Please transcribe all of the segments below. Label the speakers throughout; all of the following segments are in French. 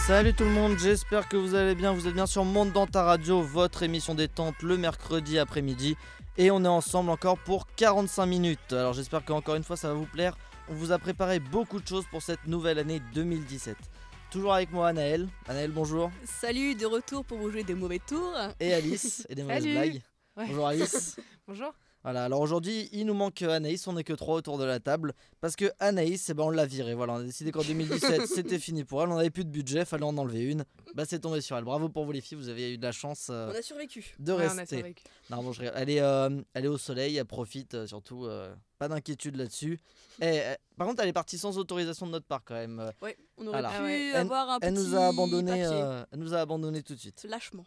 Speaker 1: Salut tout le monde, j'espère que vous allez bien. Vous êtes bien sur Monde dans ta radio, votre émission détente le mercredi après-midi. Et on est ensemble encore pour 45 minutes. Alors j'espère qu'encore une fois ça va vous plaire. On vous a préparé beaucoup de choses pour cette nouvelle année 2017. Toujours avec moi Anaël. Anaël, bonjour.
Speaker 2: Salut, de retour pour vous jouer des mauvais tours.
Speaker 1: Et Alice, et des mauvaises blagues.
Speaker 3: Ouais.
Speaker 1: Bonjour Alice.
Speaker 3: Bonjour.
Speaker 1: Voilà, alors aujourd'hui il nous manque Anaïs, on n'est que 3 autour de la table. Parce que Anaïs, on l'a virée. Voilà, on a décidé qu'en 2017 c'était fini pour elle, on n'avait plus de budget, fallait en enlever une. Bah c'est tombé sur elle. Bravo pour vous les filles, vous avez eu de la chance
Speaker 2: On a survécu.
Speaker 1: de
Speaker 3: Ouais, on a
Speaker 1: rester.
Speaker 3: survécu.
Speaker 1: Non, bon, elle est au soleil, elle profite surtout. Pas d'inquiétude là-dessus. Par contre, elle est partie sans autorisation de notre part quand même.
Speaker 2: Ouais, on aurait
Speaker 1: Voilà.
Speaker 2: pu
Speaker 3: Ah ouais.
Speaker 2: avoir un petit
Speaker 1: Elle nous a
Speaker 2: papier.
Speaker 1: abandonné tout de suite.
Speaker 2: Lâchement.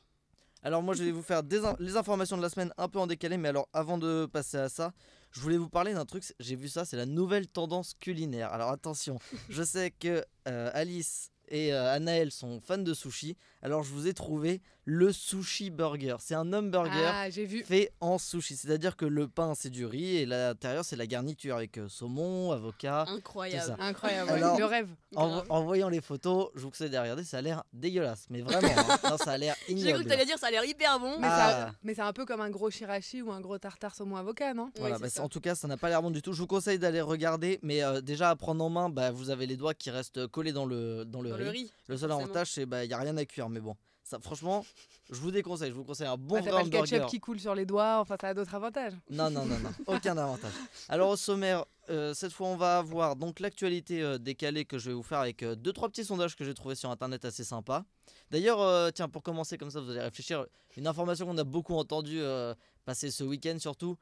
Speaker 1: Alors moi je vais vous faire les informations de la semaine un peu en décalé, mais alors avant de passer à ça, je voulais vous parler d'un truc, j'ai vu ça, c'est la nouvelle tendance culinaire. Alors attention, je sais que Alice et Anaël sont fans de sushi, alors je vous ai trouvé le sushi burger. C'est un hamburger
Speaker 3: Ah, j'ai vu.
Speaker 1: fait en sushi, c'est-à-dire que le pain c'est du riz et l'intérieur c'est la garniture avec saumon, avocat.
Speaker 2: Incroyable.
Speaker 1: Tout ça.
Speaker 3: Incroyable.
Speaker 1: Alors-
Speaker 3: le rêve.
Speaker 2: Grave.
Speaker 1: En voyant les photos, je vous conseille d'aller regarder, ça a l'air dégueulasse, mais vraiment, hein. Non, ça a l'air
Speaker 2: J'ai cru
Speaker 1: ignoble.
Speaker 2: que t'allais dire ça a l'air hyper bon.
Speaker 3: Mais,
Speaker 1: Ah.
Speaker 3: mais c'est un peu comme un gros shirashi ou un gros tartare saumon avocat, non?
Speaker 1: Voilà,
Speaker 2: Ouais,
Speaker 1: bah,
Speaker 2: c'est ça.
Speaker 1: en tout cas, ça n'a pas l'air bon du tout. Je vous conseille d'aller regarder, mais déjà à prendre en main, vous avez les doigts qui restent collés dans le
Speaker 2: Dans
Speaker 1: riz.
Speaker 2: le riz.
Speaker 1: Le seul
Speaker 2: forcément.
Speaker 1: avantage, c'est il y a rien à cuire, mais bon, ça, franchement, je vous déconseille. Je vous conseille un bon
Speaker 3: Bah, t'as
Speaker 1: vrai
Speaker 3: pas le ketchup
Speaker 1: hamburger.
Speaker 3: qui coule sur les doigts, enfin ça a d'autres avantages.
Speaker 1: Non, aucun avantage. Alors au sommaire, cette fois, on va avoir donc l'actualité décalée que je vais vous faire avec 2-3 petits sondages que j'ai trouvé sur internet assez sympas. D'ailleurs, tiens, pour commencer comme ça, vous allez réfléchir. Une information qu'on a beaucoup entendue passer ce week-end surtout.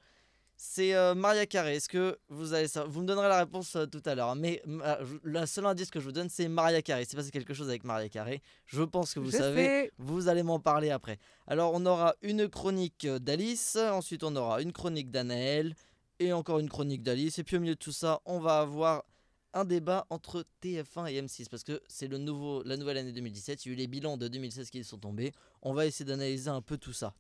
Speaker 1: C'est Maria Carey. Est-ce que vous allez savoir? Vous me donnerez la réponse tout à l'heure. Mais le seul indice que je vous donne, c'est Maria Carey. C'est passé quelque chose avec Maria Carey. Je pense que vous
Speaker 3: Je
Speaker 1: savez.
Speaker 3: sais.
Speaker 1: Vous allez m'en parler après. Alors, on aura une chronique d'Alice. Ensuite, on aura une chronique d'Anaël. Et encore une chronique d'Alice. Et puis, au milieu de tout ça, on va avoir un débat entre TF1 et M6. Parce que c'est la nouvelle année 2017. Il y a eu les bilans de 2016 qui sont tombés. On va essayer d'analyser un peu tout ça.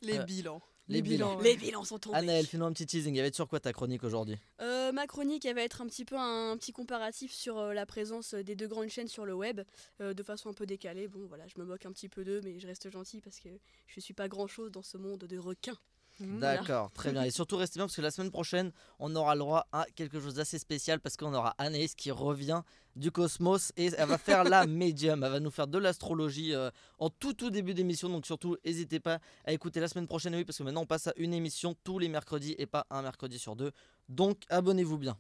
Speaker 2: Les
Speaker 1: Euh,
Speaker 2: bilans.
Speaker 1: Les bilans.
Speaker 2: Les bilans sont tombés.
Speaker 1: Anaël, fais-nous un petit teasing. Il va être sur quoi ta chronique aujourd'hui?
Speaker 2: Ma chronique, elle va être un petit peu un petit comparatif sur la présence des deux grandes chaînes sur le web, de façon un peu décalée. Bon, voilà, je me moque un petit peu d'eux, mais je reste gentil parce que je suis pas grand-chose dans ce monde de requins.
Speaker 1: D'accord, très bien. Et surtout, restez bien parce que la semaine prochaine, on aura le droit à quelque chose d'assez spécial parce qu'on aura Anaïs qui revient du cosmos et elle va faire la médium. Elle va nous faire de l'astrologie en tout début d'émission. Donc surtout, n'hésitez pas à écouter la semaine prochaine, oui, parce que maintenant on passe à une émission tous les mercredis et pas un mercredi sur deux. Donc abonnez-vous bien.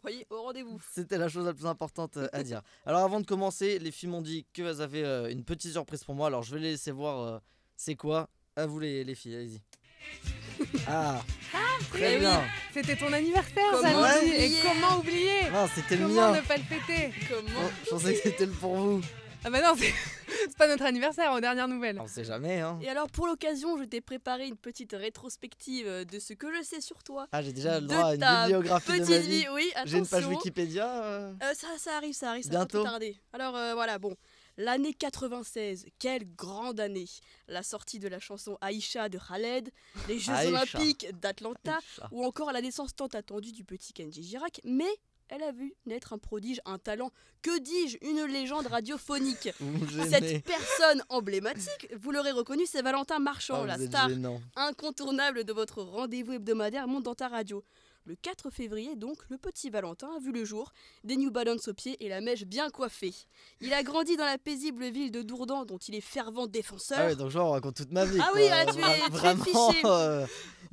Speaker 2: Soyez au rendez-vous.
Speaker 1: C'était la chose la plus importante à dire. Alors avant de commencer, les filles m'ont dit qu'elles avaient une petite surprise pour moi. Alors je vais les laisser voir c'est quoi. À vous les filles, allez-y. Ah, très
Speaker 2: eh oui.
Speaker 1: bien.
Speaker 3: C'était ton anniversaire,
Speaker 2: Comment
Speaker 3: samedi.
Speaker 2: oublier?
Speaker 3: Et comment oublier?
Speaker 1: Non, c'était le
Speaker 3: Comment
Speaker 1: mien.
Speaker 3: ne pas le fêter?
Speaker 2: Comment
Speaker 1: Oh, je pensais que c'était le pour vous.
Speaker 3: Ah bah non, c'est pas notre anniversaire, aux dernières nouvelles.
Speaker 1: On sait jamais, hein.
Speaker 2: Et alors, pour l'occasion, je t'ai préparé une petite rétrospective de ce que je sais sur toi.
Speaker 1: Ah, j'ai déjà le
Speaker 2: De
Speaker 1: droit à une
Speaker 2: ta
Speaker 1: bibliographie de ma
Speaker 2: Petite
Speaker 1: vie.
Speaker 2: vie, oui, attention.
Speaker 1: J'ai une page Wikipédia.
Speaker 2: Ça arrive, ça va
Speaker 1: Bientôt.
Speaker 2: pas tarder. Alors voilà, bon. L'année 96, quelle grande année. La sortie de la chanson Aïcha de Khaled, les Jeux
Speaker 1: Aïcha.
Speaker 2: Olympiques d'Atlanta,
Speaker 1: Aïcha.
Speaker 2: ou encore la naissance tant attendue du petit Kenji Girac. Mais elle a vu naître un prodige, un talent, que dis-je, une légende radiophonique.
Speaker 1: Vous me gênez.
Speaker 2: Cette personne emblématique, vous l'aurez reconnu, c'est Valentin Marchand,
Speaker 1: Ah,
Speaker 2: la
Speaker 1: vous êtes
Speaker 2: star
Speaker 1: gênant.
Speaker 2: incontournable de votre rendez-vous hebdomadaire Monde dans ta radio. Le 4 février, donc, le petit Valentin a vu le jour, des New Balance aux pieds et la mèche bien coiffée. Il a grandi dans la paisible ville de Dourdan, dont il est fervent défenseur.
Speaker 1: Ah ouais, donc genre on raconte toute ma vie.
Speaker 2: Ah
Speaker 1: quoi.
Speaker 2: oui, ah, tu es
Speaker 1: Vraiment.
Speaker 2: fiché.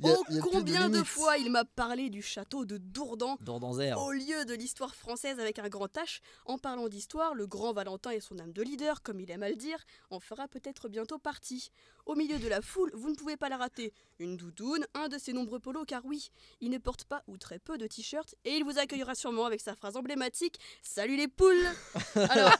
Speaker 1: Y a
Speaker 2: Oh,
Speaker 1: plus
Speaker 2: combien de
Speaker 1: limites.
Speaker 2: fois il m'a parlé du château de Dourdan
Speaker 1: Dordanzer.
Speaker 2: au lieu de l'histoire française avec un grand H. En parlant d'histoire, le grand Valentin et son âme de leader, comme il aime à le dire, en fera peut-être bientôt partie. Au milieu de la foule, vous ne pouvez pas la rater. Une doudoune, un de ses nombreux polos, car oui, il ne porte pas ou très peu de t-shirts, et il vous accueillera sûrement avec sa phrase emblématique « Salut les poules !» Alors,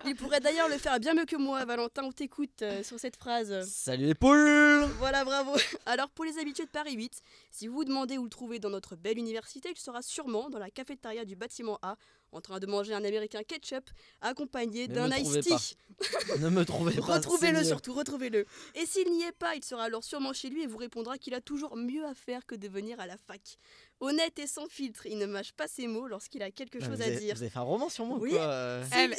Speaker 2: il pourrait d'ailleurs le faire bien mieux que moi. Valentin, on t'écoute sur cette phrase.
Speaker 1: Salut les poules.
Speaker 2: Voilà, bravo. Alors, pour les habitués de Paris 8, si vous vous demandez où le trouver dans notre belle université, il sera sûrement dans la cafétéria du bâtiment A, en train de manger un américain ketchup, accompagné
Speaker 1: Mais
Speaker 2: d'un
Speaker 1: me
Speaker 2: iced
Speaker 1: trouvez
Speaker 2: tea.
Speaker 1: Ne me trouvez pas.
Speaker 2: Retrouvez-le
Speaker 1: c'est mieux.
Speaker 2: surtout, retrouvez-le. Et s'il n'y est pas, il sera alors sûrement chez lui et vous répondra qu'il a toujours mieux à faire que de venir à la fac. Honnête et sans filtre, il ne mâche pas ses mots lorsqu'il a quelque
Speaker 1: Ah,
Speaker 2: chose
Speaker 1: vous
Speaker 2: à
Speaker 1: avez-
Speaker 2: dire.
Speaker 1: Vous avez fait un roman sur moi ou
Speaker 2: Oui.
Speaker 1: quoi
Speaker 3: Elle,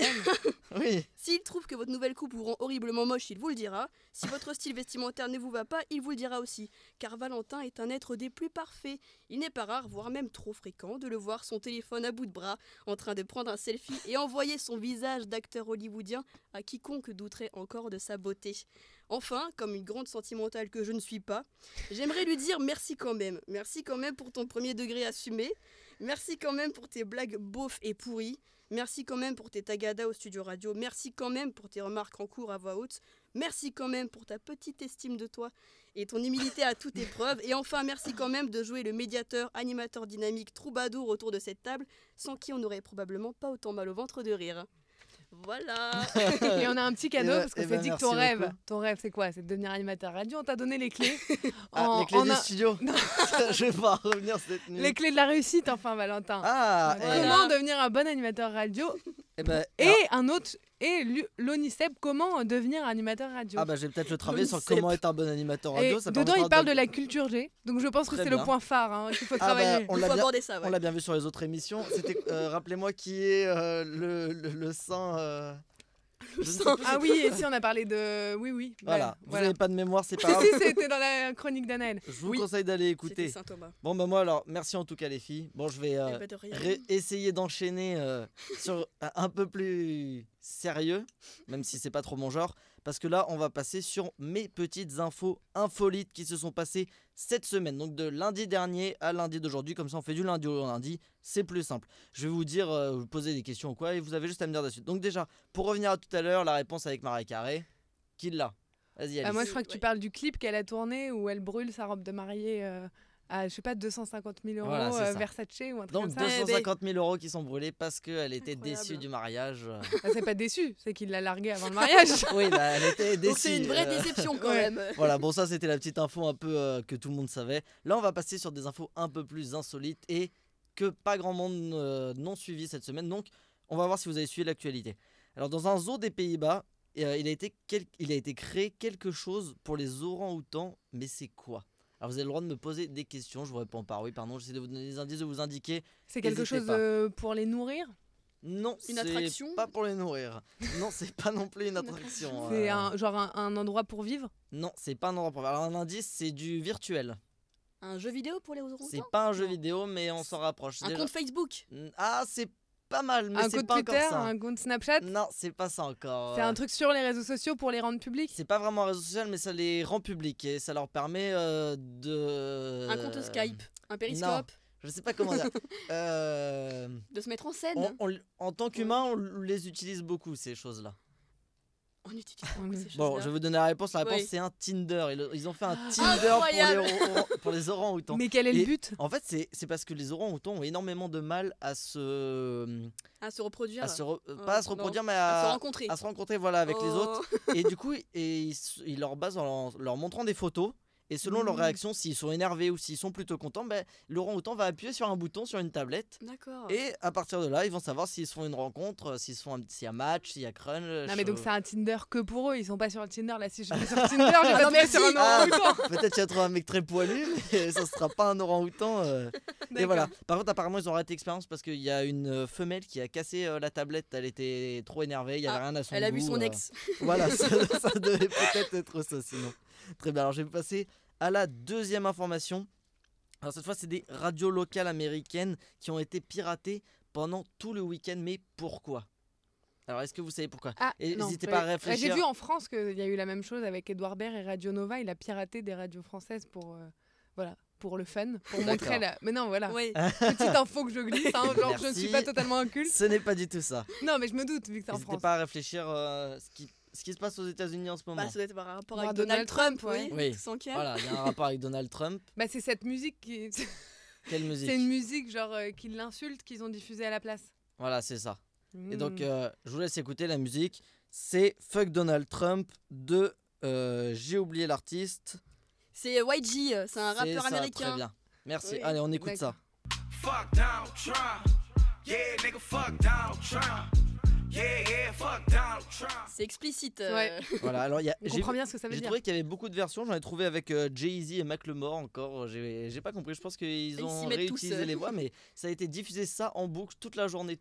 Speaker 1: Oui.
Speaker 2: S'il trouve que votre nouvelle coupe vous rend horriblement moche, il vous le dira. Si votre style vestimentaire ne vous va pas, il vous le dira aussi. Car Valentin est un être des plus parfaits. Il n'est pas rare, voire même trop fréquent, de le voir son téléphone à bout de bras, en train de prendre un selfie et envoyer son visage d'acteur hollywoodien à quiconque douterait encore de sa beauté. Enfin, comme une grande sentimentale que je ne suis pas, j'aimerais lui dire merci quand même. Merci quand même pour ton premier degré assumé. Merci quand même pour tes blagues beaufs et pourries. Merci quand même pour tes tagadas au studio radio. Merci quand même pour tes remarques en cours à voix haute. Merci quand même pour ta petite estime de toi et ton humilité à toute épreuve. Et enfin, merci quand même de jouer le médiateur, animateur dynamique, troubadour autour de cette table, sans qui on n'aurait probablement pas autant mal au ventre de rire. Voilà.
Speaker 3: Et on a un petit cadeau parce qu'on s'est dit que ton
Speaker 1: merci
Speaker 3: rêve,
Speaker 1: beaucoup.
Speaker 3: ton rêve c'est quoi? C'est de devenir animateur radio. On t'a donné les clés.
Speaker 1: Ah, les clés du
Speaker 3: a-
Speaker 1: studio. Je vais pas revenir cette nuit.
Speaker 3: Les clés de la réussite, enfin, Valentin.
Speaker 1: Ah,
Speaker 2: Voilà.
Speaker 3: Comment devenir un bon animateur radio?
Speaker 1: et ben,
Speaker 3: Et un autre, et l'ONICEP, comment devenir animateur radio?
Speaker 1: ah bah je vais peut-être le travailler sur
Speaker 2: L'ONICEP.
Speaker 1: comment être un bon animateur
Speaker 3: Et
Speaker 1: radio. Ça
Speaker 3: dedans,
Speaker 1: permettra
Speaker 3: il parle de la culture G. Donc je pense que
Speaker 1: Très
Speaker 3: c'est
Speaker 1: bien.
Speaker 3: le point phare hein, qu'il faut
Speaker 1: Ah bah,
Speaker 3: travailler.
Speaker 1: on
Speaker 2: Il
Speaker 1: l'a
Speaker 2: faut
Speaker 1: bien,
Speaker 2: aborder ça,
Speaker 1: on
Speaker 2: ouais.
Speaker 1: l'a bien vu sur les autres émissions. C'était, rappelez-moi qui est le saint. Je ne sais plus.
Speaker 3: Ah oui, et si on a parlé de... Oui.
Speaker 1: Voilà, vous
Speaker 3: voilà.
Speaker 1: n'avez pas de mémoire, c'est pas
Speaker 3: Si,
Speaker 1: grave.
Speaker 3: si, c'était dans la chronique d'Anaël.
Speaker 1: Je vous
Speaker 2: Oui.
Speaker 1: conseille d'aller
Speaker 2: C'était
Speaker 1: écouter.
Speaker 2: Saint-Thomas.
Speaker 1: Bon bah moi alors, merci en tout cas les filles. Bon je vais
Speaker 2: Eh ben, de rien.
Speaker 1: essayer d'enchaîner sur un peu plus sérieux, même si c'est pas trop mon genre, parce que là on va passer sur mes petites infos infolites qui se sont passées cette semaine, donc de lundi dernier à lundi d'aujourd'hui, comme ça on fait du lundi au lundi, c'est plus simple. Je vais vous dire, vous poser des questions ou quoi, et vous avez juste à me dire de suite. Donc déjà, pour revenir à tout à l'heure, la réponse avec Marie Carré, qui l'a? Vas-y Alice.
Speaker 3: Moi, je crois que tu
Speaker 2: Ouais.
Speaker 3: parles du clip qu'elle a tourné où elle brûle sa robe de mariée à, je sais pas, 250 000 euros,
Speaker 1: Voilà, c'est ça.
Speaker 3: Versace ou un truc
Speaker 1: Donc
Speaker 3: comme ça.
Speaker 1: 250 000 euros qui sont brûlés parce qu'elle était
Speaker 2: Incroyable.
Speaker 1: déçue du mariage.
Speaker 3: Ah, c'est pas déçu, c'est qu'il l'a largué avant le mariage.
Speaker 1: Oui, bah, elle était déçue.
Speaker 2: Donc c'est une vraie déception quand
Speaker 3: ouais.
Speaker 2: même.
Speaker 1: Voilà, bon ça c'était la petite info un peu que tout le monde savait. Là on va passer sur des infos un peu plus insolites et que pas grand monde n'ont suivi cette semaine. Donc on va voir si vous avez suivi l'actualité. Alors dans un zoo des Pays-Bas, il a été créé quelque chose pour les orang-outans, mais c'est quoi? Alors vous avez le droit de me poser des questions, je vous réponds par oui, pardon, j'essaie de vous donner des indices, de vous indiquer.
Speaker 3: C'est quelque
Speaker 1: N'hésitez
Speaker 3: chose
Speaker 1: pas.
Speaker 3: pour les nourrir.
Speaker 1: Non,
Speaker 2: Une
Speaker 1: c'est
Speaker 2: attraction
Speaker 1: pas pour les nourrir. Non, c'est pas non plus une attraction.
Speaker 3: C'est un endroit pour vivre.
Speaker 1: Non, c'est pas un endroit pour. Alors un indice, c'est du virtuel.
Speaker 2: Un jeu vidéo pour les
Speaker 1: C'est
Speaker 2: orang-outans
Speaker 1: pas un jeu
Speaker 2: Non.
Speaker 1: vidéo, mais on s'en rapproche.
Speaker 2: Un
Speaker 1: Déjà-
Speaker 2: compte Facebook
Speaker 1: Ah, c'est pas mal, mais
Speaker 3: Un
Speaker 1: c'est
Speaker 3: compte
Speaker 1: pas
Speaker 3: Twitter,
Speaker 1: encore ça.
Speaker 3: un compte Snapchat.
Speaker 1: Non, c'est pas ça encore.
Speaker 3: C'est un truc sur les réseaux sociaux pour les rendre publics.
Speaker 1: C'est pas vraiment un réseau social, mais ça les rend publics et ça leur permet de.
Speaker 2: Un compte Skype Un périscope
Speaker 1: Je sais pas comment dire.
Speaker 2: De se mettre en scène
Speaker 1: En tant qu'humain, on les utilise beaucoup ces choses-là.
Speaker 2: On utilise beaucoup ces
Speaker 1: Bon,
Speaker 2: choses-là.
Speaker 1: je vais vous donner la réponse. La réponse,
Speaker 2: Oui.
Speaker 1: c'est un Tinder. Ils ont fait un Tinder
Speaker 2: Incroyable.
Speaker 1: pour les orang-outans.
Speaker 3: Mais quel est le
Speaker 1: Et-
Speaker 3: but?
Speaker 1: En fait, c'est parce que les orang-outans ont énormément de mal à se.
Speaker 2: À se reproduire
Speaker 1: Pas à se
Speaker 2: non.
Speaker 1: reproduire, mais
Speaker 2: À se
Speaker 1: à
Speaker 2: rencontrer
Speaker 1: se rencontrer voilà, avec les
Speaker 2: Oh.
Speaker 1: autres. Et du coup, ils leur basent en leur montrant des photos. Et selon leur
Speaker 3: Mhm.
Speaker 1: réaction, s'ils sont énervés ou s'ils sont plutôt contents, ben, l'orang-outan va appuyer sur un bouton sur une tablette.
Speaker 2: D'accord.
Speaker 1: Et à partir de là, ils vont savoir s'ils se font une rencontre, s'il y a match, s'il y a crunch.
Speaker 3: Non mais donc c'est un Tinder que pour eux, ils sont pas sur le Tinder. Là si je vais sur Tinder, je vais
Speaker 2: non,
Speaker 3: pas tomber
Speaker 2: merci.
Speaker 3: sur un
Speaker 1: Ah.
Speaker 3: orang-outan.
Speaker 1: Peut-être qu'il y a trouvé un mec très poilu, mais ça sera pas un orang-outan. Et voilà. Par contre, apparemment, ils ont raté l'expérience parce qu'il y a une femelle qui a cassé la tablette. Elle était trop énervée, il y avait rien à son
Speaker 2: Elle a vu
Speaker 1: goût,
Speaker 2: son ex.
Speaker 1: Voilà, ça devait peut-être être ça sinon. Très bien, alors je vais passer à la deuxième information. Alors cette fois, c'est des radios locales américaines qui ont été piratées pendant tout le week-end. Mais pourquoi? Alors est-ce que vous savez pourquoi?
Speaker 3: Ah,
Speaker 1: Et
Speaker 3: non,
Speaker 1: n'hésitez
Speaker 3: ouais.
Speaker 1: pas à réfléchir.
Speaker 3: J'ai vu en France qu'il y a eu la même chose avec Edouard Baird et Radio Nova. Il a piraté des radios françaises pour le fun, pour montrer la... Mais non, voilà.
Speaker 2: Oui.
Speaker 3: Petite info que je glisse, hein, genre je ne
Speaker 1: Merci.
Speaker 3: suis pas totalement inculte.
Speaker 1: Ce n'est pas du tout ça.
Speaker 3: Non, mais je me doute, vu que c'est en
Speaker 1: N'hésitez
Speaker 3: France.
Speaker 1: pas à réfléchir ce qui se passe aux États-Unis en ce moment.
Speaker 2: Bah, ça doit être par rapport
Speaker 3: Voir
Speaker 2: avec Donald Trump,
Speaker 3: ouais.
Speaker 1: Oui.
Speaker 2: Sans qu'il y a.
Speaker 1: Voilà, il y a un rapport avec Donald Trump.
Speaker 3: Bah, c'est cette musique qui...
Speaker 1: Quelle musique?
Speaker 3: C'est une musique genre qui l'insulte qu'ils ont diffusée à la place.
Speaker 1: Voilà, c'est ça. Et
Speaker 3: Mm.
Speaker 1: donc, je vous laisse écouter la musique. C'est Fuck Donald Trump de. J'ai oublié l'artiste.
Speaker 2: C'est YG, c'est un
Speaker 1: C'est
Speaker 2: rappeur
Speaker 1: ça,
Speaker 2: américain.
Speaker 1: Très bien. Merci.
Speaker 3: Oui,
Speaker 1: Allez, on écoute ça.
Speaker 4: Fuck Donald Trump. Yeah, nigga, fuck Donald Trump. Yeah, fuck Donald
Speaker 2: C'est explicite.
Speaker 3: Ouais.
Speaker 1: Voilà, alors
Speaker 3: On comprend bien ce que ça veut
Speaker 1: j'ai
Speaker 3: dire.
Speaker 1: trouvé qu'il y avait beaucoup de versions. J'en ai trouvé avec Jay-Z et Macklemore encore. J'ai pas compris. Je pense qu'ils
Speaker 2: Ils
Speaker 1: ont
Speaker 2: s'y mettent tous,
Speaker 1: réutilisé les voix, mais ça a été diffusé ça en boucle toute la journée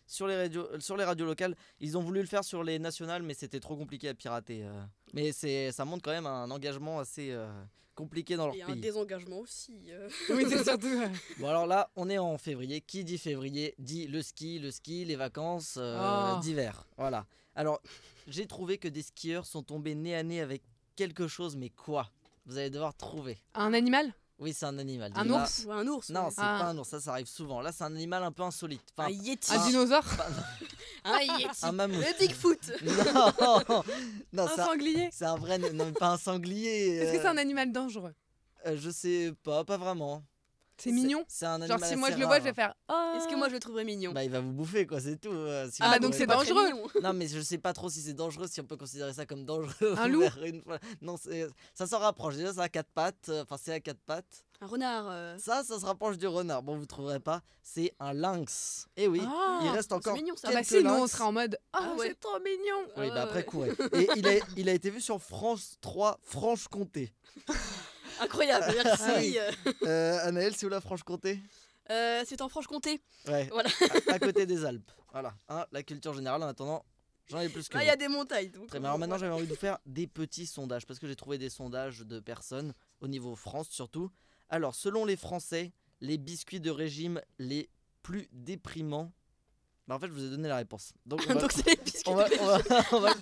Speaker 1: sur les radios locales. Ils ont voulu le faire sur les nationales, mais c'était trop compliqué à pirater. Mais ça montre quand même un engagement assez compliqué dans leur
Speaker 2: Et un
Speaker 1: pays.
Speaker 2: désengagement aussi.
Speaker 3: Oui, c'est surtout.
Speaker 1: Bon alors là, on est en février. Qui dit février dit le ski, les vacances d'hiver. Voilà. Alors, j'ai trouvé que des skieurs sont tombés nez à nez avec quelque chose, mais quoi? Vous allez devoir trouver.
Speaker 3: Un animal?
Speaker 1: Oui, c'est un animal.
Speaker 3: Un
Speaker 1: Déjà-
Speaker 3: ours?
Speaker 2: Ou un ours.
Speaker 1: Non,
Speaker 2: ouais.
Speaker 1: c'est
Speaker 3: Ah.
Speaker 1: pas un ours, ça arrive souvent. Là, c'est un animal un peu insolite.
Speaker 2: Un
Speaker 1: Enfin,
Speaker 2: yeti.
Speaker 3: Un dinosaure?
Speaker 2: Un yeti.
Speaker 1: un mammouth.
Speaker 2: Le Bigfoot.
Speaker 1: Non, non,
Speaker 3: Un sanglier?
Speaker 1: c'est un vrai, non, mais pas un sanglier.
Speaker 3: Est-ce que c'est un animal dangereux?
Speaker 1: Je sais pas vraiment.
Speaker 3: C'est mignon?
Speaker 1: C'est un animal.
Speaker 3: Genre si moi je
Speaker 1: assez
Speaker 3: le vois,
Speaker 1: rare.
Speaker 3: je vais faire oh.
Speaker 2: Est-ce que moi je le trouverais mignon?
Speaker 1: Bah, il va vous bouffer, quoi, c'est tout. Si
Speaker 3: Ah,
Speaker 1: vous
Speaker 3: bah, donc
Speaker 1: trouvez
Speaker 3: c'est
Speaker 1: pas-
Speaker 2: pas très
Speaker 3: dangereux.
Speaker 2: mignon.
Speaker 1: Non, mais je sais pas trop si c'est dangereux, si on peut considérer ça comme dangereux.
Speaker 3: Un loup?
Speaker 1: Une fois. Non, ça s'en rapproche. Déjà, c'est à quatre pattes. Enfin, c'est à quatre pattes.
Speaker 2: Un renard.
Speaker 1: Ça se rapproche du renard. Bon, vous trouverez pas. C'est un lynx. Et oui,
Speaker 3: Ah.
Speaker 1: il reste encore
Speaker 2: c'est mignon, ça.
Speaker 3: Ah bah
Speaker 1: quelques
Speaker 3: si, nous on
Speaker 1: lynx.
Speaker 3: sera en mode oh
Speaker 2: Ah ouais.
Speaker 3: c'est trop mignon.
Speaker 1: Oui, bah
Speaker 2: Ouais,
Speaker 1: après
Speaker 2: ouais.
Speaker 1: courez. Et il a été vu sur France 3, Franche-Comté.
Speaker 2: Incroyable, merci.
Speaker 1: Anaël, c'est où la Franche-Comté?
Speaker 2: C'est en Franche-Comté.
Speaker 1: Ouais,
Speaker 2: Voilà.
Speaker 1: à côté des Alpes. Voilà, hein, la culture générale. En attendant, j'en ai plus que
Speaker 2: Là, il
Speaker 1: vous.
Speaker 2: y a des montagnes. Donc,
Speaker 1: Très bien. Alors maintenant, j'avais envie de vous faire des petits sondages parce que j'ai trouvé des sondages de personnes au niveau France surtout. Alors, selon les Français, les biscuits de régime les plus déprimants. Bah, en fait, je vous ai donné la réponse. Donc, on va,
Speaker 2: Donc c'est les biscuits.
Speaker 1: on va, on va, on va,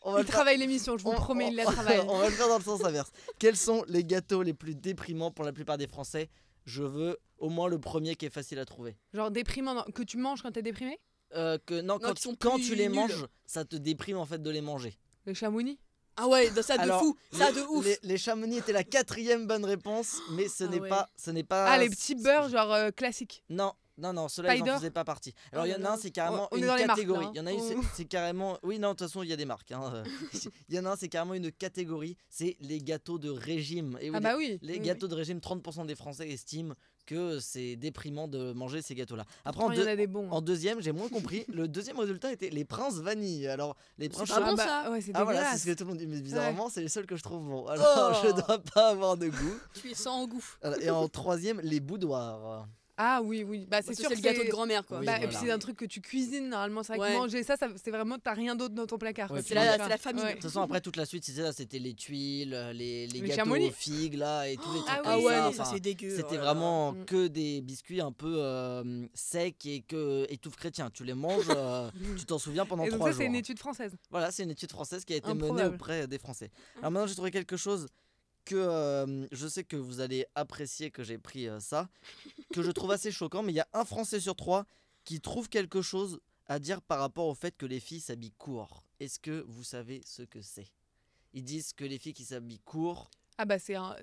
Speaker 1: on va
Speaker 3: Il
Speaker 1: le faire.
Speaker 3: travaille l'émission, je vous promets, il la travaille.
Speaker 1: On va le faire dans le sens inverse. Quels sont les gâteaux les plus déprimants pour la plupart des Français? Je veux au moins le premier qui est facile à trouver.
Speaker 3: Genre déprimant que tu manges quand t'es déprimé?
Speaker 1: Non, quand,
Speaker 2: qui sont
Speaker 1: quand
Speaker 2: plus
Speaker 1: tu les
Speaker 2: nuls.
Speaker 1: manges, ça te déprime en fait de les manger.
Speaker 3: Le chamouni?
Speaker 2: Ah ouais, ça de
Speaker 1: Alors,
Speaker 2: fou. Ça de ouf.
Speaker 1: Les chamonix étaient la 4e bonne réponse, mais ce
Speaker 2: Ah
Speaker 1: n'est
Speaker 2: ouais.
Speaker 1: pas, ce n'est pas.
Speaker 3: Ah les petits beurres genre classiques.
Speaker 1: Non, ceux-là ils
Speaker 3: Paille
Speaker 1: en
Speaker 3: d'or.
Speaker 1: faisaient pas partie. Alors
Speaker 2: Oh
Speaker 1: il y
Speaker 2: là
Speaker 1: en a un,
Speaker 2: là.
Speaker 1: c'est carrément
Speaker 3: On est
Speaker 1: une
Speaker 3: dans les marques,
Speaker 1: catégorie.
Speaker 3: là, hein.
Speaker 1: Il y en a une,
Speaker 3: Oh.
Speaker 1: c'est carrément. Oui, non, de toute façon il y a des marques. Hein. Il y en a un, c'est carrément une catégorie. C'est les gâteaux de régime. Et oui,
Speaker 3: Ah bah oui.
Speaker 1: les
Speaker 3: oui,
Speaker 1: gâteaux de régime, 30% des Français estiment que c'est déprimant de manger ces gâteaux-là. Après,
Speaker 3: oui. Il y en a des bons.
Speaker 1: en deuxième, j'ai moins compris. Le deuxième résultat était les princes vanille. Alors, les princes
Speaker 2: pas bon,
Speaker 3: bah,
Speaker 2: ça.
Speaker 3: ouais, c'est
Speaker 1: Ah voilà, c'est
Speaker 3: dégueulasse.
Speaker 1: ce que tout le monde dit. Mais bizarrement, c'est les seuls que je trouve bons. Alors,
Speaker 2: Oh.
Speaker 1: je dois pas avoir de goût.
Speaker 2: Tu es sans goût.
Speaker 1: Voilà, et en troisième, les boudoirs.
Speaker 3: Ah oui, oui. Bah c'est
Speaker 2: C'est
Speaker 3: sûr
Speaker 2: le
Speaker 3: que
Speaker 2: gâteau de grand-mère quoi.
Speaker 1: Oui,
Speaker 3: Bah,
Speaker 1: voilà.
Speaker 3: Et puis c'est un truc que tu cuisines normalement. C'est vrai
Speaker 2: Ouais.
Speaker 3: que manger ça, c'est vraiment t'as rien d'autre dans ton placard.
Speaker 1: Ouais,
Speaker 3: quoi.
Speaker 1: puis
Speaker 3: Tu
Speaker 2: C'est
Speaker 3: manges
Speaker 2: la
Speaker 3: ça.
Speaker 2: famille.
Speaker 1: De
Speaker 3: Ouais.
Speaker 1: toute façon, après, toute la suite, c'était ça. C'était les tuiles, les gâteaux
Speaker 3: chamois.
Speaker 1: aux figues, là, et tous les trucs
Speaker 3: ah
Speaker 1: comme
Speaker 2: Ah
Speaker 3: oui.
Speaker 2: ouais,
Speaker 1: ça.
Speaker 2: ça
Speaker 1: Enfin,
Speaker 2: c'est dégueu.
Speaker 1: c'était
Speaker 2: oh là là.
Speaker 1: vraiment
Speaker 3: Mm.
Speaker 1: que des biscuits un peu secs et étouffe chrétien. Tu les manges, tu t'en souviens pendant
Speaker 3: Et donc
Speaker 1: 3
Speaker 3: ça
Speaker 1: jours.
Speaker 3: c'est une étude française.
Speaker 1: Voilà, c'est une étude française qui a été menée
Speaker 3: Improbable.
Speaker 1: auprès des Français. Alors maintenant, j'ai trouvé quelque chose que je sais que vous allez apprécier que j'ai pris ça, que je trouve assez choquant, mais il y a un Français sur 3 qui trouve quelque chose à dire par rapport au fait que les filles s'habillent court. Est-ce que vous savez ce que c'est? Ils disent que les filles qui s'habillent court,
Speaker 3: Ah bah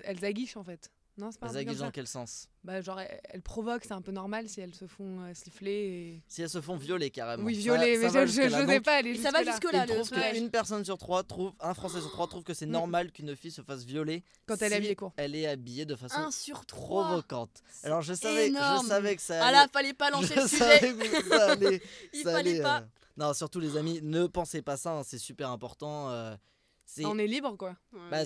Speaker 3: elles aguichent en fait. Non, c'est pas un
Speaker 1: elles
Speaker 3: truc comme
Speaker 1: aguichent dans
Speaker 3: ça.
Speaker 1: quel sens?
Speaker 3: Bah genre elles provoquent, c'est un peu normal si elles se font siffler. Et...
Speaker 1: Si elles se font violer carrément.
Speaker 3: Oui,
Speaker 1: Ça-
Speaker 3: violer,
Speaker 1: ça
Speaker 3: mais
Speaker 1: va
Speaker 3: je
Speaker 1: jusque-là.
Speaker 3: n'osais
Speaker 1: Donc,
Speaker 3: pas aller
Speaker 2: Et ça va
Speaker 3: jusque-là.
Speaker 2: jusque-là.
Speaker 1: il trouve
Speaker 2: Ouais.
Speaker 1: qu'une personne sur 3 trouve, un Français sur 3 trouve que c'est normal qu'une fille se fasse violer
Speaker 3: Quand elle est
Speaker 1: si
Speaker 3: habillée court.
Speaker 1: elle est habillée de façon
Speaker 2: 1 sur 3.
Speaker 1: provocante. Alors je savais
Speaker 2: énorme.
Speaker 1: que ça
Speaker 2: Ah
Speaker 1: allait.
Speaker 2: là, fallait pas lancer
Speaker 1: Je
Speaker 2: le
Speaker 1: savais
Speaker 2: sujet.
Speaker 1: que ça allait.
Speaker 2: Il
Speaker 1: ça
Speaker 2: fallait
Speaker 1: allait,
Speaker 2: pas.
Speaker 1: Non, surtout les amis, ne pensez pas ça, hein, c'est super important. C'est...
Speaker 3: On est libre quoi.
Speaker 1: Bah,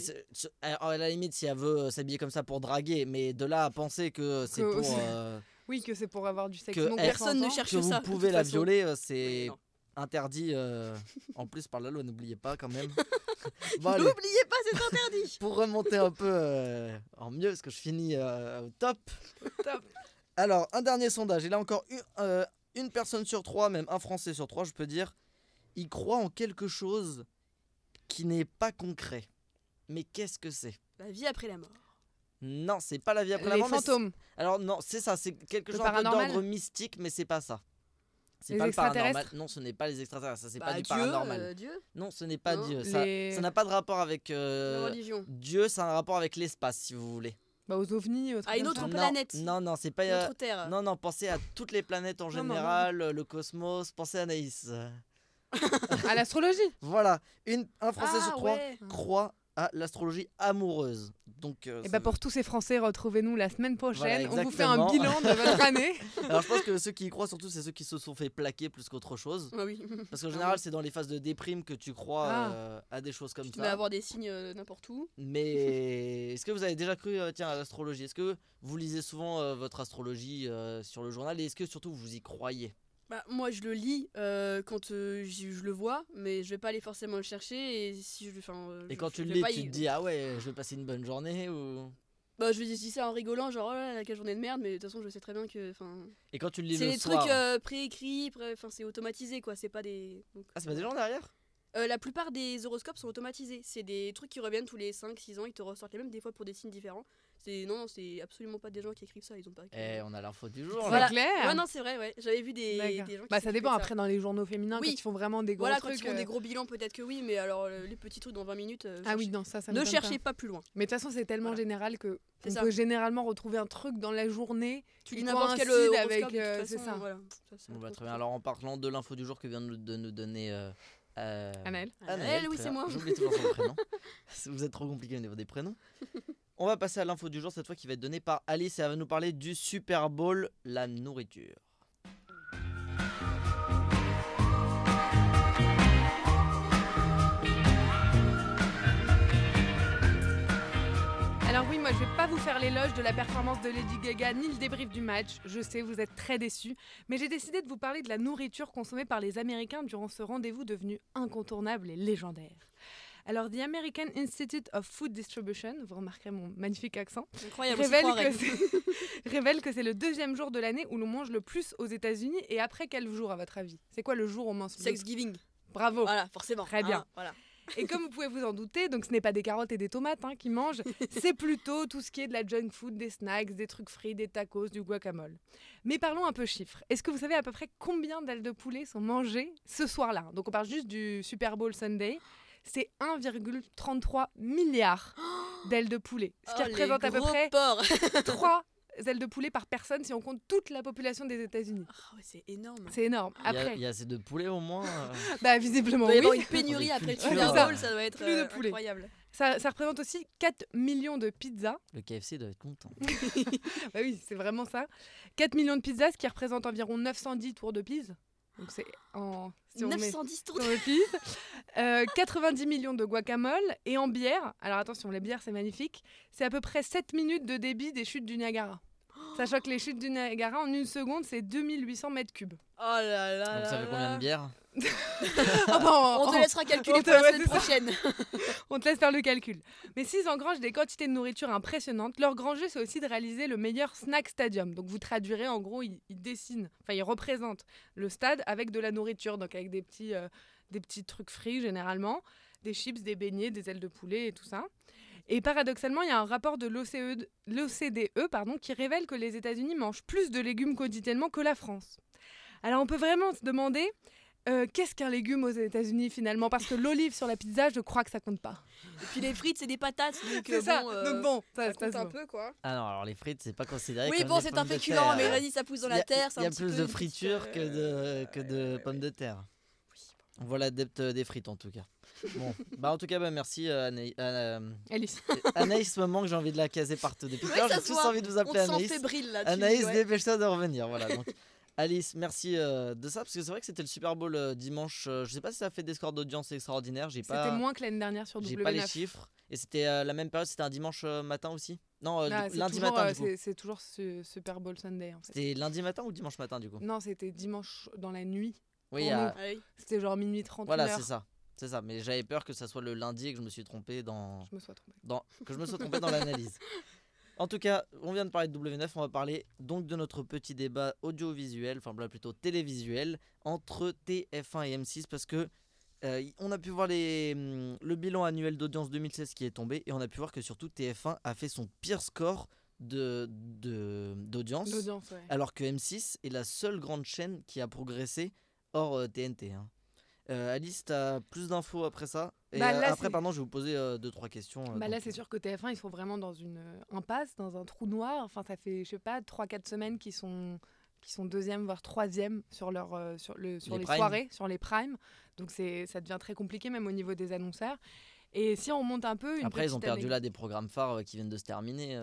Speaker 1: à la limite, si elle veut s'habiller comme ça pour draguer, mais de là à penser que c'est
Speaker 3: Que-
Speaker 1: pour.
Speaker 3: Oui, que c'est pour avoir du sexe.
Speaker 1: Que
Speaker 3: non
Speaker 2: personne ne
Speaker 3: consentant.
Speaker 2: cherche
Speaker 1: que vous
Speaker 2: ça, de
Speaker 1: pouvez
Speaker 2: toute
Speaker 1: la
Speaker 2: façon.
Speaker 1: violer,
Speaker 2: Ouais,
Speaker 1: c'est
Speaker 2: non.
Speaker 1: interdit en plus par la loi, n'oubliez pas quand même. Bon, allez,
Speaker 2: N'oubliez pas, c'est interdit.
Speaker 1: pour remonter un peu en mieux, parce que je finis au top.
Speaker 3: Top.
Speaker 1: Alors, un dernier sondage, et là encore une personne sur 3, même un Français sur 3, je peux dire, il croit en quelque chose qui n'est pas concret. Mais qu'est-ce que c'est?
Speaker 2: La vie après la mort.
Speaker 1: Non, c'est pas la vie après la
Speaker 3: Les
Speaker 1: mort. mais
Speaker 3: fantômes.
Speaker 1: alors non, c'est ça, c'est quelque
Speaker 3: Le
Speaker 1: chose un peu
Speaker 3: paranormal.
Speaker 1: d'ordre mystique, mais c'est pas ça. C'est
Speaker 3: Les
Speaker 1: pas le paranormal.
Speaker 3: extraterrestres.
Speaker 1: Non, ce n'est pas les extraterrestres, ça c'est
Speaker 2: Bah,
Speaker 1: pas du
Speaker 2: Dieu,
Speaker 1: paranormal.
Speaker 2: Dieu,
Speaker 1: Non, ce n'est pas
Speaker 2: Non.
Speaker 1: Dieu.
Speaker 3: Les-
Speaker 1: Ça n'a pas de rapport avec
Speaker 2: la religion.
Speaker 1: Dieu, ça a un rapport avec l'espace, si vous voulez.
Speaker 3: Bah aux ovnis. Aux trucs
Speaker 2: Ah, une
Speaker 3: comme
Speaker 2: autre
Speaker 3: ça.
Speaker 1: Non,
Speaker 2: planète.
Speaker 1: Non, c'est pas.
Speaker 2: Notre terre.
Speaker 1: Non, pensez à toutes les planètes en
Speaker 3: Non, non, non.
Speaker 1: général, le cosmos, pensez à Anaïs.
Speaker 3: À l'astrologie.
Speaker 1: Voilà, un Français
Speaker 2: Ah,
Speaker 1: sur 3
Speaker 2: ouais.
Speaker 1: croit à l'astrologie amoureuse. Donc,
Speaker 3: Et bah pour tous ces Français, retrouvez-nous la semaine prochaine.
Speaker 1: Voilà,
Speaker 3: on vous fait un bilan de votre année.
Speaker 1: Alors je pense que ceux qui y croient surtout, c'est ceux qui se sont fait plaquer plus qu'autre chose.
Speaker 2: Ah oui.
Speaker 1: Parce qu'en général, c'est dans les phases de déprime que tu crois à des choses comme
Speaker 2: Tu vas
Speaker 1: ça.
Speaker 2: avoir des signes n'importe où.
Speaker 1: Mais est-ce que vous avez déjà cru tiens, à l'astrologie? Est-ce que vous lisez souvent votre astrologie sur le journal? Et est-ce que surtout vous y croyez?
Speaker 2: Bah, moi je le lis quand je le vois, mais je vais pas aller forcément le chercher. Et si je,
Speaker 1: Et quand
Speaker 2: je
Speaker 1: tu le
Speaker 2: vais
Speaker 1: lis,
Speaker 2: pas
Speaker 1: tu te dis ah ouais, je vais passer une bonne journée ou...
Speaker 2: Bah, je dis ça en rigolant, genre oh là, quelle journée de merde, mais de toute façon je sais très bien que.
Speaker 1: Et quand tu le lis
Speaker 2: C'est
Speaker 1: le
Speaker 2: des
Speaker 1: soir...
Speaker 2: trucs préécrits, c'est automatisé quoi, c'est pas des. Donc,
Speaker 1: Ah, c'est pas des gens derrière?
Speaker 2: la plupart des horoscopes sont automatisés. C'est des trucs qui reviennent tous les 5-6 ans, ils te ressortent les mêmes, des fois pour des signes différents. Non, c'est absolument pas des gens qui écrivent ça, ils ont pas écrit.
Speaker 1: On a l'info du jour.
Speaker 2: Voilà.
Speaker 1: Là.
Speaker 3: C'est clair.
Speaker 2: Ouais, non, c'est vrai, ouais. J'avais vu des gens qui
Speaker 3: Bah ça dépend
Speaker 2: écrivaient
Speaker 3: après dans les journaux féminins
Speaker 2: Oui.
Speaker 3: quand ils font vraiment des gros
Speaker 2: Voilà, quand
Speaker 3: trucs.
Speaker 2: ils font des gros bilans, peut-être que oui, mais alors les petits trucs dans 20 minutes.
Speaker 3: Ah oui, non, ça
Speaker 2: ne
Speaker 3: m'étonne
Speaker 2: cherchez
Speaker 3: pas.
Speaker 2: pas plus loin.
Speaker 3: Mais de toute façon, c'est tellement
Speaker 2: Voilà.
Speaker 3: général que
Speaker 2: C'est
Speaker 3: on
Speaker 2: ça.
Speaker 3: peut généralement retrouver un truc dans la journée.
Speaker 2: Tu
Speaker 3: qui
Speaker 2: lis n'importe quel
Speaker 3: coïncide
Speaker 2: horoscope,
Speaker 3: avec,
Speaker 2: de toute
Speaker 3: c'est
Speaker 2: façon,
Speaker 3: ça.
Speaker 2: voilà.
Speaker 1: Bon, bah, très bien. Alors en parlant de l'info du jour que vient de nous donner
Speaker 3: Anaël.
Speaker 2: Anaël, oui,
Speaker 1: très
Speaker 2: c'est
Speaker 1: bien.
Speaker 2: moi.
Speaker 1: J'oublie toujours son prénom. Vous êtes trop compliqué au niveau des prénoms. On va passer à l'info du jour cette fois qui va être donnée par Alice et elle va nous parler du Super Bowl, la nourriture.
Speaker 3: Alors oui, moi je vais pas vous faire l'éloge de la performance de Lady Gaga ni le débrief du match. Je sais, vous êtes très déçus. Mais j'ai décidé de vous parler de la nourriture consommée par les Américains durant ce rendez-vous devenu incontournable et légendaire. Alors, The American Institute of Food Distribution, vous remarquerez mon magnifique accent,
Speaker 2: Incroyable,
Speaker 3: révèle que c'est le deuxième jour de l'année où l'on mange le plus aux États-Unis. Et après quel jour à votre avis? C'est quoi le jour où on mange le plus?
Speaker 2: Thanksgiving.
Speaker 3: Bravo.
Speaker 2: Voilà, forcément.
Speaker 3: Très bien.
Speaker 2: Hein, voilà.
Speaker 3: Et comme vous pouvez vous en douter, donc ce n'est pas des carottes et des tomates qu'ils mangent, c'est plutôt tout ce qui est de la junk food, des snacks, des trucs frits, des tacos, du guacamole. Mais parlons un peu chiffres. Est-ce que vous savez à peu près combien d'ailes de poulet sont mangées ce soir-là? Donc on parle juste du Super Bowl Sunday. C'est 1,33 milliard d'ailes de poulet. Ce qui représente à peu près 3 ailes de poulet par personne si on compte toute la population des États-Unis.
Speaker 2: Oh, ouais, c'est énorme.
Speaker 3: C'est énorme.
Speaker 1: Il y a assez de poulet au moins.
Speaker 3: Bah visiblement
Speaker 2: Il doit y avoir
Speaker 3: oui.
Speaker 2: une pénurie après le
Speaker 1: Ouais,
Speaker 2: Super
Speaker 3: c'est ça.
Speaker 2: Bowl, ça doit être
Speaker 3: Plus de poulet.
Speaker 2: incroyable.
Speaker 3: Ça représente aussi 4 millions de pizzas.
Speaker 1: Le KFC doit être content.
Speaker 3: Bah oui, c'est vraiment ça. 4 millions de pizzas, ce qui représente environ 910 tours de Pise. Donc c'est en... Si on met
Speaker 2: 910 tours
Speaker 3: tours de Pise. 90 millions de guacamole. Et en bière, alors attention, la bière c'est magnifique, c'est à peu près 7 minutes de débit des chutes du Niagara. Sachant que les chutes du Niagara, en une seconde, c'est 2800 mètres cubes.
Speaker 2: Oh là là.
Speaker 1: Donc ça fait combien de bières?
Speaker 2: On te laissera calculer pour la
Speaker 3: ouais,
Speaker 2: semaine
Speaker 3: c'est ça.
Speaker 2: prochaine.
Speaker 3: On te laisse faire le calcul. Mais s'ils engrangent des quantités de nourriture impressionnantes, leur grand jeu, c'est aussi de réaliser le meilleur snack stadium. Donc vous traduirez, en gros, ils dessinent, enfin ils représentent le stade avec de la nourriture, donc avec des petits trucs frits généralement, des chips, des beignets, des ailes de poulet et tout ça. Et paradoxalement, il y a un rapport de l'OCDE qui révèle que les États-Unis mangent plus de légumes quotidiennement que la France. Alors on peut vraiment se demander qu'est-ce qu'un légume aux États-Unis finalement? Parce que l'olive sur la pizza, je crois que ça compte pas.
Speaker 2: Et puis les frites, c'est des patates. Donc,
Speaker 3: C'est ça.
Speaker 2: bon,
Speaker 3: Donc bon,
Speaker 2: ça
Speaker 3: ça
Speaker 2: compte
Speaker 3: se
Speaker 2: un
Speaker 3: voit.
Speaker 2: peu quoi.
Speaker 1: Ah non, alors les frites, c'est pas considéré
Speaker 2: Oui,
Speaker 1: comme
Speaker 2: bon,
Speaker 1: des
Speaker 2: c'est
Speaker 1: pommes
Speaker 2: un
Speaker 1: de
Speaker 2: féculent,
Speaker 1: terre.
Speaker 2: mais vas-y, ça pousse dans la terre.
Speaker 1: Il y a plus de friture que de pommes de terre. On voit l'adepte des frites en tout cas. Bon, bah en tout cas, merci
Speaker 3: Alice.
Speaker 1: Anaïs me manque, j'ai envie de la caser partout. Depuis tout à l'heure, j'ai tous envie de vous appeler
Speaker 2: On s'en
Speaker 1: Anaïs.
Speaker 2: fébrile là.
Speaker 1: Anaïs, dépêche-toi de revenir. Voilà, donc Alice, merci de ça, parce que c'est vrai que c'était le Super Bowl dimanche. Je sais pas si ça a fait des scores d'audience extraordinaires.
Speaker 3: C'était moins que l'année dernière sur W9.
Speaker 1: J'ai pas les chiffres. Et c'était la même période, c'était un dimanche matin aussi? Non, lundi
Speaker 3: toujours,
Speaker 1: matin du coup.
Speaker 3: C'est toujours Super Bowl Sunday en fait.
Speaker 1: C'était lundi matin ou dimanche matin du coup?
Speaker 3: Non, c'était dimanche dans la nuit.
Speaker 1: Oui,
Speaker 3: pour nous.
Speaker 2: Ah oui.
Speaker 3: C'était genre minuit 30.
Speaker 1: voilà,
Speaker 3: une heure.
Speaker 1: c'est ça. C'est ça, mais j'avais peur que ça soit le lundi et que je me suis trompé dans...
Speaker 3: Je me sois trompée.
Speaker 1: que je me sois trompé dans l'analyse. En tout cas, on vient de parler de W9, on va parler donc de notre petit débat audiovisuel, enfin plutôt télévisuel, entre TF1 et M6 parce que on a pu voir le bilan annuel d'audience 2016 qui est tombé et on a pu voir que surtout TF1 a fait son pire score d'audience,
Speaker 3: Ouais.
Speaker 1: alors que M6 est la seule grande chaîne qui a progressé hors TNT. Hein. Alice, t'as plus d'infos après ça? Et après, pardon, je vais vous poser 2-3 questions.
Speaker 3: Là, c'est sûr que TF1, ils sont vraiment dans une impasse, dans un trou noir. Enfin, ça fait, je sais pas, 3-4 semaines qu'ils sont deuxième, voire troisième sur les soirées, sur les primes. Donc, ça devient très compliqué, même au niveau des annonceurs. Et si on remonte un peu, une
Speaker 1: Après, ils ont
Speaker 3: petite
Speaker 1: perdu
Speaker 3: anecdote-
Speaker 1: là des programmes phares qui viennent de se terminer.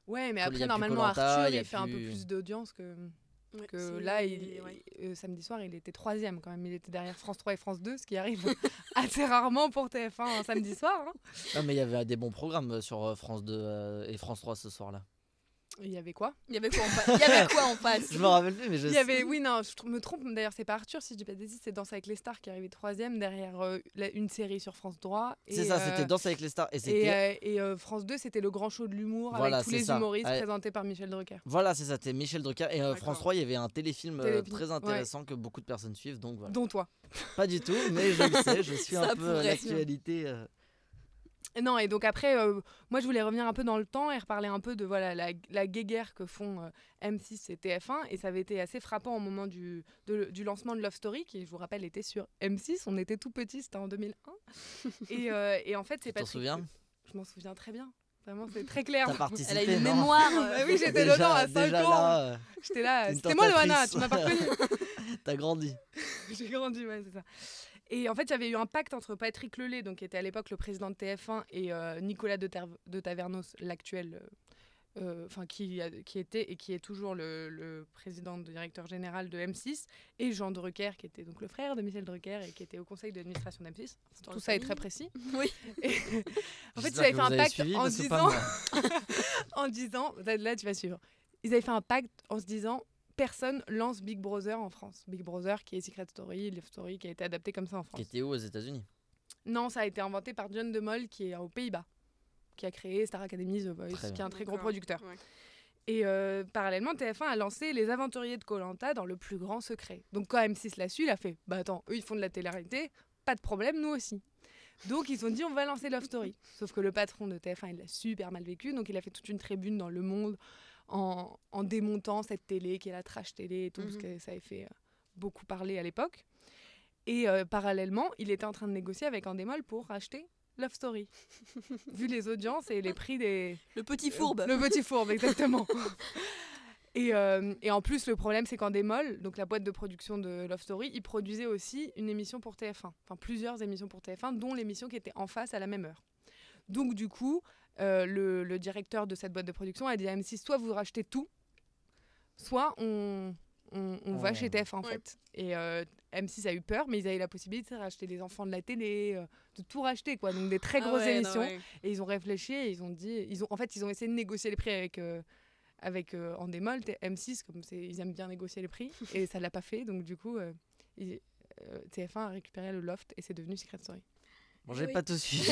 Speaker 3: Ouais, mais
Speaker 1: Comme il y
Speaker 3: après,
Speaker 1: a plus
Speaker 3: normalement,
Speaker 1: Koh-Lanta,
Speaker 3: Arthur,
Speaker 1: il y a
Speaker 3: il fait un peu
Speaker 1: plus-
Speaker 3: plus d'audience
Speaker 2: Ouais,
Speaker 3: que
Speaker 2: c'est-
Speaker 3: là,
Speaker 2: ouais.
Speaker 3: samedi soir, il était 3e quand même. Il était derrière France 3 et France 2, ce qui arrive assez rarement pour TF1 un samedi soir. Hein.
Speaker 1: Non, mais il y avait des bons programmes sur France 2 et France 3 ce soir-là.
Speaker 3: Il y avait quoi?
Speaker 2: Il y avait quoi en face? Il y avait quoi en face?
Speaker 1: Je me rappelle plus, mais je
Speaker 3: Il y
Speaker 1: sais.
Speaker 3: avait, oui, non, me trompe, d'ailleurs, c'est pas Arthur, si je dis pas de bêtises, c'est Danse avec les stars qui est arrivé 3e derrière une série sur France 3.
Speaker 1: C'est ça, c'était Danse avec les stars. Et c'était.
Speaker 3: France 2, c'était le grand show de l'humour
Speaker 1: Voilà,
Speaker 3: avec tous
Speaker 1: c'est
Speaker 3: les
Speaker 1: ça.
Speaker 3: humoristes
Speaker 1: Ouais.
Speaker 3: présentés par Michel Drucker.
Speaker 1: Voilà, c'est ça, c'était Michel Drucker. Et France
Speaker 2: D'accord.
Speaker 1: 3, il y avait un téléfilm
Speaker 3: Téléfilm,
Speaker 1: très intéressant que beaucoup de personnes suivent. Donc voilà.
Speaker 3: Dont toi.
Speaker 1: Pas du tout, mais je le sais, je suis
Speaker 2: Ça
Speaker 1: un peu
Speaker 2: pourrait.
Speaker 1: l'actualité.
Speaker 3: Non, et donc après, moi je voulais revenir un peu dans le temps et reparler un peu de voilà, la guéguerre que font M6 et TF1. Et ça avait été assez frappant au moment du lancement de Love Story, qui je vous rappelle était sur M6. On était tout petits, c'était en 2001. et en fait, c'est
Speaker 1: Tu t'en
Speaker 3: Patrick.
Speaker 1: souviens?
Speaker 3: Je m'en souviens très bien. Vraiment, c'est très clair.
Speaker 1: T'as participé,
Speaker 2: Elle a une
Speaker 1: non?
Speaker 2: mémoire.
Speaker 3: Bah oui, j'étais
Speaker 1: Déjà-
Speaker 3: dedans à 5
Speaker 1: déjà
Speaker 3: ans.
Speaker 1: là,
Speaker 3: J'étais là.
Speaker 1: une
Speaker 3: C'était moi,
Speaker 1: tentatrice.
Speaker 3: Loana, tu m'as pas reconnu.
Speaker 1: t'as grandi.
Speaker 3: J'ai grandi, ouais, c'est ça. Et en fait, il y avait eu un pacte entre Patrick Lelay, donc, qui était à l'époque le président de TF1, et Nicolas de Tavernos, l'actuel, qui était et qui est toujours le président, directeur général de M6, et Jean Drucker, qui était donc le frère de Michel Drucker et qui était au conseil d'administration d'M6. Tout ça est très précis.
Speaker 2: Oui.
Speaker 3: Et en fait, ils
Speaker 1: J'espère
Speaker 3: avaient
Speaker 1: que
Speaker 3: fait un
Speaker 1: vous avez
Speaker 3: pacte
Speaker 1: suivi,
Speaker 3: en
Speaker 1: parce que pas
Speaker 3: disant,
Speaker 1: moi.
Speaker 3: en disant, là tu vas suivre, ils avaient fait un pacte en se disant, personne lance Big Brother en France. Big Brother qui est Secret Story, Love Story, qui a été adapté comme ça en France.
Speaker 1: Qui était où aux États-Unis?
Speaker 3: Non, ça a été inventé par John de Mol, qui est aux Pays-Bas, qui a créé Star Academy, The Voice,
Speaker 1: Très
Speaker 3: qui est
Speaker 1: bien.
Speaker 3: un très gros
Speaker 2: D'accord.
Speaker 3: producteur.
Speaker 2: Ouais.
Speaker 3: Et parallèlement, TF1 a lancé Les Aventuriers de Koh-Lanta dans le plus grand secret. Donc quand M6 l'a su, il a fait « Bah attends, eux ils font de la télé-réalité, pas de problème, nous aussi ». Donc ils se sont dit « On va lancer Love Story ». Sauf que le patron de TF1, il l'a super mal vécu, donc il a fait toute une tribune dans Le Monde en démontant cette télé qui est la trash télé et tout, parce que ça avait fait beaucoup parler à l'époque. Et parallèlement, il était en train de négocier avec Endemol pour racheter Love Story. Vu les audiences et les prix des...
Speaker 2: Le petit fourbe.
Speaker 3: Le petit fourbe, exactement. Et en plus, le problème, c'est qu'Endemol, donc la boîte de production de Love Story, il produisait aussi une émission pour TF1. Enfin, plusieurs émissions pour TF1, dont l'émission qui était en face à la même heure. Donc, du coup, le directeur de cette boîte de production a dit à M6, soit vous rachetez tout, soit on va chez TF1, en
Speaker 2: Ouais.
Speaker 3: fait. Et M6 a eu peur, mais ils avaient la possibilité de racheter les enfants de la télé, de tout racheter, quoi. Donc, des très
Speaker 2: Ah
Speaker 3: grosses
Speaker 2: ouais, non,
Speaker 3: émissions.
Speaker 2: ouais.
Speaker 3: Et ils ont réfléchi et ils ont dit, ils ont essayé de négocier les prix avec Endemol, M6, comme ils aiment bien négocier les prix, et ça l'a pas fait. Donc du coup, TF1 a récupéré le loft et c'est devenu Secret Story.
Speaker 1: Bon, j'ai
Speaker 2: Oui.
Speaker 1: pas tout suivi.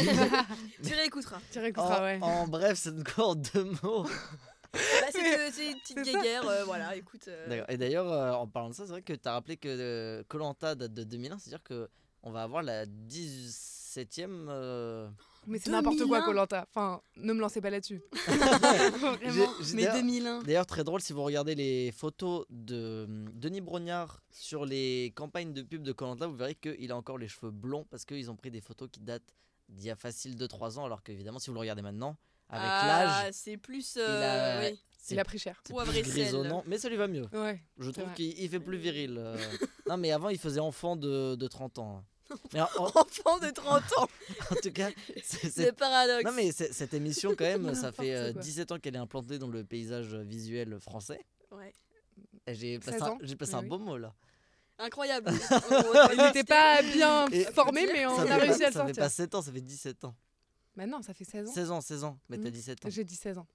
Speaker 2: Tu réécouteras.
Speaker 3: Tu réécouteras,
Speaker 1: en,
Speaker 3: ouais.
Speaker 1: en bref, c'est encore deux mots.
Speaker 2: Bah, c'est une petite
Speaker 3: C'est ça.
Speaker 2: guéguerre, voilà, écoute.
Speaker 1: D'accord. Et d'ailleurs, en parlant de ça, c'est vrai que tu as rappelé que Koh-Lanta date de 2001, c'est-à-dire qu'on va avoir la 17e.
Speaker 3: Mais c'est n'importe quoi,
Speaker 2: 2001.
Speaker 3: Koh-Lanta. Enfin, ne me lancez pas là-dessus.
Speaker 1: J'ai-
Speaker 3: Vraiment.
Speaker 1: j'ai
Speaker 2: Mais
Speaker 1: d'ailleurs-
Speaker 2: 2001.
Speaker 1: D'ailleurs, très drôle, si vous regardez les photos de Denis Brognard sur les campagnes de pub de Koh-Lanta, vous verrez qu'il a encore les cheveux blonds parce qu'ils ont pris des photos qui datent d'il y a facile 2-3 ans, alors qu'évidemment, si vous le regardez maintenant, avec l'âge,
Speaker 2: C'est plus.
Speaker 1: a-
Speaker 2: Oui.
Speaker 1: c'est
Speaker 3: Il a pris cher.
Speaker 1: c'est
Speaker 2: poivre
Speaker 1: plus
Speaker 2: et sel.
Speaker 1: grisonnant, mais ça lui va mieux.
Speaker 3: Ouais.
Speaker 1: Je trouve
Speaker 3: vrai.
Speaker 1: qu'il fait plus viril. Non, mais avant, il faisait enfant de 30 ans. hein. Mais
Speaker 2: Enfant de 30 ans.
Speaker 1: en tout cas, c'est
Speaker 2: C'est paradoxe.
Speaker 1: non mais cette émission quand même, ça fait
Speaker 3: N'importe quoi.
Speaker 1: 17 ans qu'elle est implantée dans le paysage visuel français.
Speaker 2: Ouais.
Speaker 1: Et j'ai
Speaker 3: 16
Speaker 1: passé,
Speaker 3: ans,
Speaker 1: j'ai passé
Speaker 3: mais
Speaker 1: un
Speaker 3: oui.
Speaker 1: beau mot là.
Speaker 2: Incroyable.
Speaker 3: Il n'était pas bien
Speaker 1: Et-
Speaker 3: formé, mais on
Speaker 1: ça
Speaker 3: a
Speaker 1: fait,
Speaker 3: réussi à le
Speaker 1: ça fait
Speaker 3: sortir.
Speaker 1: pas 7 ans, ça fait 17 ans.
Speaker 3: Maintenant, ça fait 16 ans.
Speaker 1: 16 ans, mais t'as 17 ans.
Speaker 3: J'ai dit 16 ans.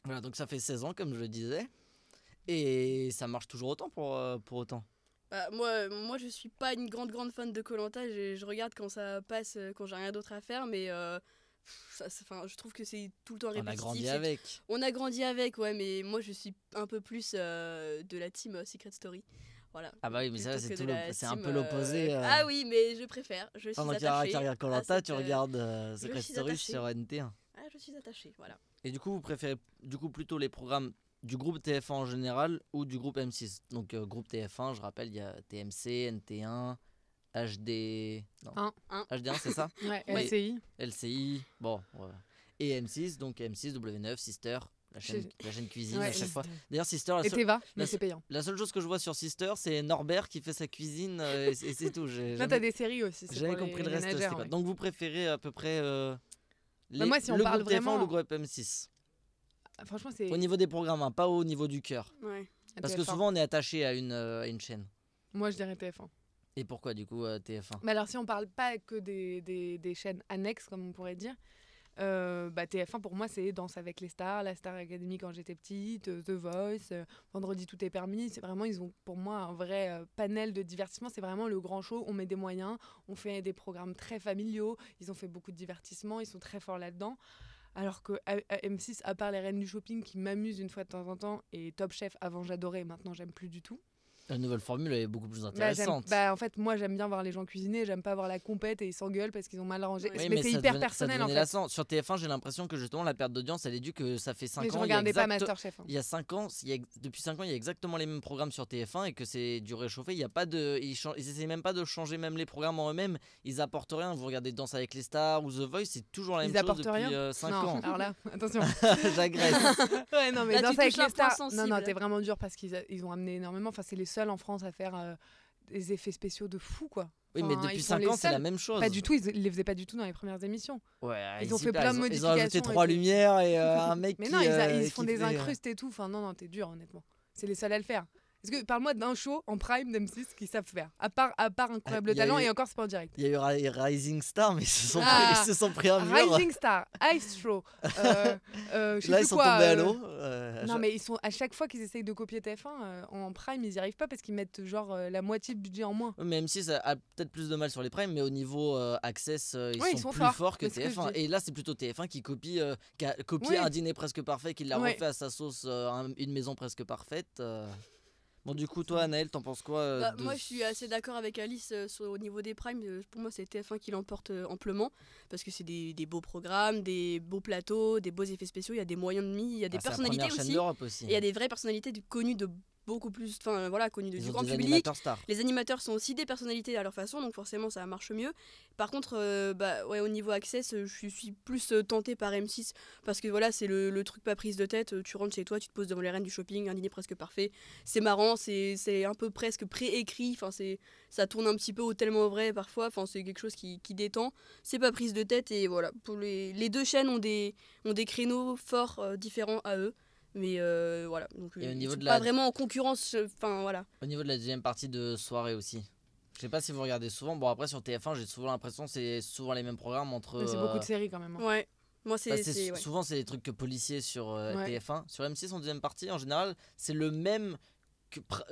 Speaker 1: Voilà, donc ça fait 16 ans comme je le disais. Et ça marche toujours autant pour autant.
Speaker 2: Bah, moi, je suis pas une grande fan de Koh-Lanta. Je regarde quand ça passe, quand j'ai rien d'autre à faire, mais je trouve que c'est tout le temps
Speaker 1: On
Speaker 2: répétitif.
Speaker 1: a grandi
Speaker 2: c'est-
Speaker 1: avec.
Speaker 2: On a grandi avec, ouais, mais moi, je suis un peu plus de la team Secret Story. Voilà.
Speaker 1: Ah bah oui, mais ça
Speaker 2: Plutôt
Speaker 1: c'est
Speaker 2: que
Speaker 1: tout
Speaker 2: de la
Speaker 1: c'est un
Speaker 2: team,
Speaker 1: peu l'opposé.
Speaker 2: Ah oui, mais je préfère. Je suis
Speaker 1: Pendant qu'il y
Speaker 2: attachée.
Speaker 1: a qui regarde
Speaker 2: à
Speaker 1: Koh-Lanta,
Speaker 2: cette,
Speaker 1: tu regardes Secret
Speaker 2: suis
Speaker 1: Story
Speaker 2: attachée.
Speaker 1: sur NT1.
Speaker 2: Ah, je suis attachée, voilà.
Speaker 1: Et du coup, vous préférez plutôt les programmes du groupe TF1 en général ou du groupe M6? Donc groupe TF1, je rappelle, il y a TMC, NT1, HD... Non.
Speaker 3: Un.
Speaker 1: HD1, c'est ça?
Speaker 3: Ouais,
Speaker 1: Oui.
Speaker 3: LCI.
Speaker 1: LCI, bon, ouais. Et M6, donc M6, W9, Sister, la chaîne cuisine
Speaker 3: Ouais,
Speaker 1: à chaque
Speaker 3: et-
Speaker 1: fois. D'ailleurs, Sister,
Speaker 3: Et Teva, mais
Speaker 1: la-
Speaker 3: c'est payant.
Speaker 1: la seule chose que je vois sur Sister, c'est Norbert qui fait sa cuisine et c'est tout. J'ai
Speaker 3: Là,
Speaker 1: jamais-
Speaker 3: t'as des séries aussi. c'est
Speaker 1: J'avais
Speaker 3: pour
Speaker 1: compris
Speaker 3: les
Speaker 1: le reste.
Speaker 3: ménagères,
Speaker 1: c'était pas-
Speaker 3: ouais.
Speaker 1: Donc vous préférez à peu près
Speaker 3: moi, si on
Speaker 1: le
Speaker 3: parle
Speaker 1: groupe TF1 ou
Speaker 3: vraiment-
Speaker 1: le groupe M6.
Speaker 3: Franchement, c'est
Speaker 1: Au niveau des programmes, hein, pas au niveau du cœur.
Speaker 2: Ouais.
Speaker 1: Parce que
Speaker 3: TF1.
Speaker 1: souvent on est attaché à une chaîne.
Speaker 3: Moi, je dirais TF1.
Speaker 1: Et pourquoi du coup TF1?
Speaker 3: Mais alors, si on parle pas que des chaînes annexes, comme on pourrait dire, TF1 pour moi, c'est Danse avec les stars, la Star Academy quand j'étais petite, The Voice, Vendredi tout est permis. C'est vraiment, ils ont pour moi un vrai panel de divertissement. C'est vraiment le grand show. On met des moyens, on fait des programmes très familiaux. Ils ont fait beaucoup de divertissement, ils sont très forts là-dedans. Alors que M6, à part les Reines du Shopping qui m'amusent une fois de temps en temps, et Top Chef, avant j'adorais, maintenant j'aime plus du tout.
Speaker 1: La nouvelle formule elle est beaucoup plus
Speaker 3: Bah,
Speaker 1: intéressante.
Speaker 3: en fait, moi j'aime bien voir les gens cuisiner, j'aime pas voir la compète et ils s'engueulent parce qu'ils ont mal rangé.
Speaker 2: Oui,
Speaker 3: mais c'est hyper
Speaker 1: ça
Speaker 3: personnel en
Speaker 1: devenait
Speaker 3: fait.
Speaker 1: lassant. Sur TF1, j'ai l'impression que justement la perte d'audience, elle est due que ça fait 5
Speaker 3: Mais je
Speaker 1: ans.
Speaker 3: regardais pas Masterchef. Hein.
Speaker 1: Il y a 5 ans, depuis 5 ans, il y a exactement les mêmes programmes sur TF1 et que c'est du réchauffé. Il y a pas de, ils essaient même pas de changer même les programmes en eux-mêmes. Ils apportent rien. Vous regardez Danse avec les stars ou The Voice, c'est toujours la
Speaker 3: Ils
Speaker 1: même chose
Speaker 3: apportent
Speaker 1: depuis
Speaker 3: rien
Speaker 1: 5
Speaker 3: Non,
Speaker 1: ans.
Speaker 3: alors là, attention.
Speaker 1: J'agresse.
Speaker 3: Ouais, non, mais
Speaker 2: Là,
Speaker 3: Danse
Speaker 2: tu
Speaker 3: avec
Speaker 2: touches un
Speaker 3: les
Speaker 2: point
Speaker 3: stars. Non, non,
Speaker 2: sensible.
Speaker 3: t'es vraiment dur parce qu'ils ont amené énormément. Enfin, c'est les seuls en France à faire des effets spéciaux de fou, quoi.
Speaker 1: Oui, mais
Speaker 3: Enfin,
Speaker 1: depuis
Speaker 3: ils sont
Speaker 1: 5
Speaker 3: les
Speaker 1: ans, c'est la
Speaker 3: seuls.
Speaker 1: même chose.
Speaker 3: Pas du tout, ils les faisaient pas du tout dans les premières émissions.
Speaker 1: Ouais,
Speaker 3: Ils ont
Speaker 1: y
Speaker 3: fait
Speaker 1: pas,
Speaker 3: plein de
Speaker 1: ils ont ajouté
Speaker 3: modifications
Speaker 1: 3
Speaker 3: et tout.
Speaker 1: lumières et un mec
Speaker 3: Mais
Speaker 1: qui,
Speaker 3: non, ils font
Speaker 1: qui
Speaker 3: des
Speaker 1: fait,
Speaker 3: incrustes et tout. Enfin, non, t'es dur, honnêtement. C'est les seuls à le faire. Est-ce que parle-moi d'un show en prime d'M6 qui savent faire, à part Incroyable
Speaker 1: Il y a
Speaker 3: Talent
Speaker 1: eu-
Speaker 3: et encore c'est pas en direct.
Speaker 1: Il y a eu Rising Star, mais
Speaker 3: Ah.
Speaker 1: ils se sont pris un mur.
Speaker 3: Rising Star, Ice Show, je sais
Speaker 1: Là,
Speaker 3: plus
Speaker 1: ils sont
Speaker 3: quoi,
Speaker 1: tombés à l'eau.
Speaker 3: Non mais ils sont à chaque fois qu'ils essayent de copier TF1 en prime ils y arrivent pas parce qu'ils mettent genre la moitié de budget en moins.
Speaker 1: Même si ça a peut-être plus de mal sur les primes, mais au niveau Access,
Speaker 3: Ouais,
Speaker 1: ils sont plus
Speaker 3: forts,
Speaker 1: forts que
Speaker 3: c'est ce que je
Speaker 1: TF1.
Speaker 3: dis.
Speaker 1: Et là, c'est plutôt TF1 qui copie, qui a copié
Speaker 3: Oui.
Speaker 1: Un dîner presque parfait, qui l'a
Speaker 3: Ouais.
Speaker 1: refait à sa sauce, Une maison presque parfaite. Bon, du coup, toi, Anaël, t'en penses quoi
Speaker 2: Moi, je suis assez d'accord avec Alice au niveau des primes. Pour moi, c'est TF1 qui l'emporte amplement parce que c'est des beaux programmes, des beaux plateaux, des beaux effets spéciaux. Il y a des moyens de mise, il y a des
Speaker 1: C'est la
Speaker 2: personnalités
Speaker 1: première chaîne
Speaker 2: aussi.
Speaker 1: d'Europe aussi.
Speaker 2: Et il y a des vraies personnalités connues de beaucoup plus, enfin voilà, connues
Speaker 1: Ils
Speaker 2: du
Speaker 1: ont
Speaker 2: grand
Speaker 1: des
Speaker 2: public.
Speaker 1: animateurs stars.
Speaker 2: Les animateurs sont aussi des personnalités à leur façon, donc forcément ça marche mieux. Par contre, au niveau Access, je suis plus tentée par M6 parce que voilà, c'est le truc pas prise de tête. Tu rentres chez toi, tu te poses devant les Reines du Shopping, un dîner presque parfait. C'est marrant, c'est un peu presque préécrit. Enfin, ça tourne un petit peu au tellement vrai parfois. Enfin, c'est quelque chose qui détend. C'est pas prise de tête et voilà. Pour les deux chaînes ont des créneaux forts différents à eux. Mais voilà, donc
Speaker 1: Et au
Speaker 2: ils
Speaker 1: niveau
Speaker 2: sont
Speaker 1: de
Speaker 2: pas
Speaker 1: la-
Speaker 2: vraiment en concurrence. Enfin voilà.
Speaker 1: Au niveau de la deuxième partie de soirée aussi. Je sais pas si vous regardez souvent. Bon, après, sur TF1, j'ai souvent l'impression que c'est souvent les mêmes programmes entre.
Speaker 3: Mais c'est beaucoup de séries quand même. Hein.
Speaker 2: Ouais. Moi
Speaker 1: Bah,
Speaker 2: c'est ouais.
Speaker 1: souvent, c'est des trucs policiers sur
Speaker 3: Ouais.
Speaker 1: TF1. Sur M6, en deuxième partie, en général, c'est le même.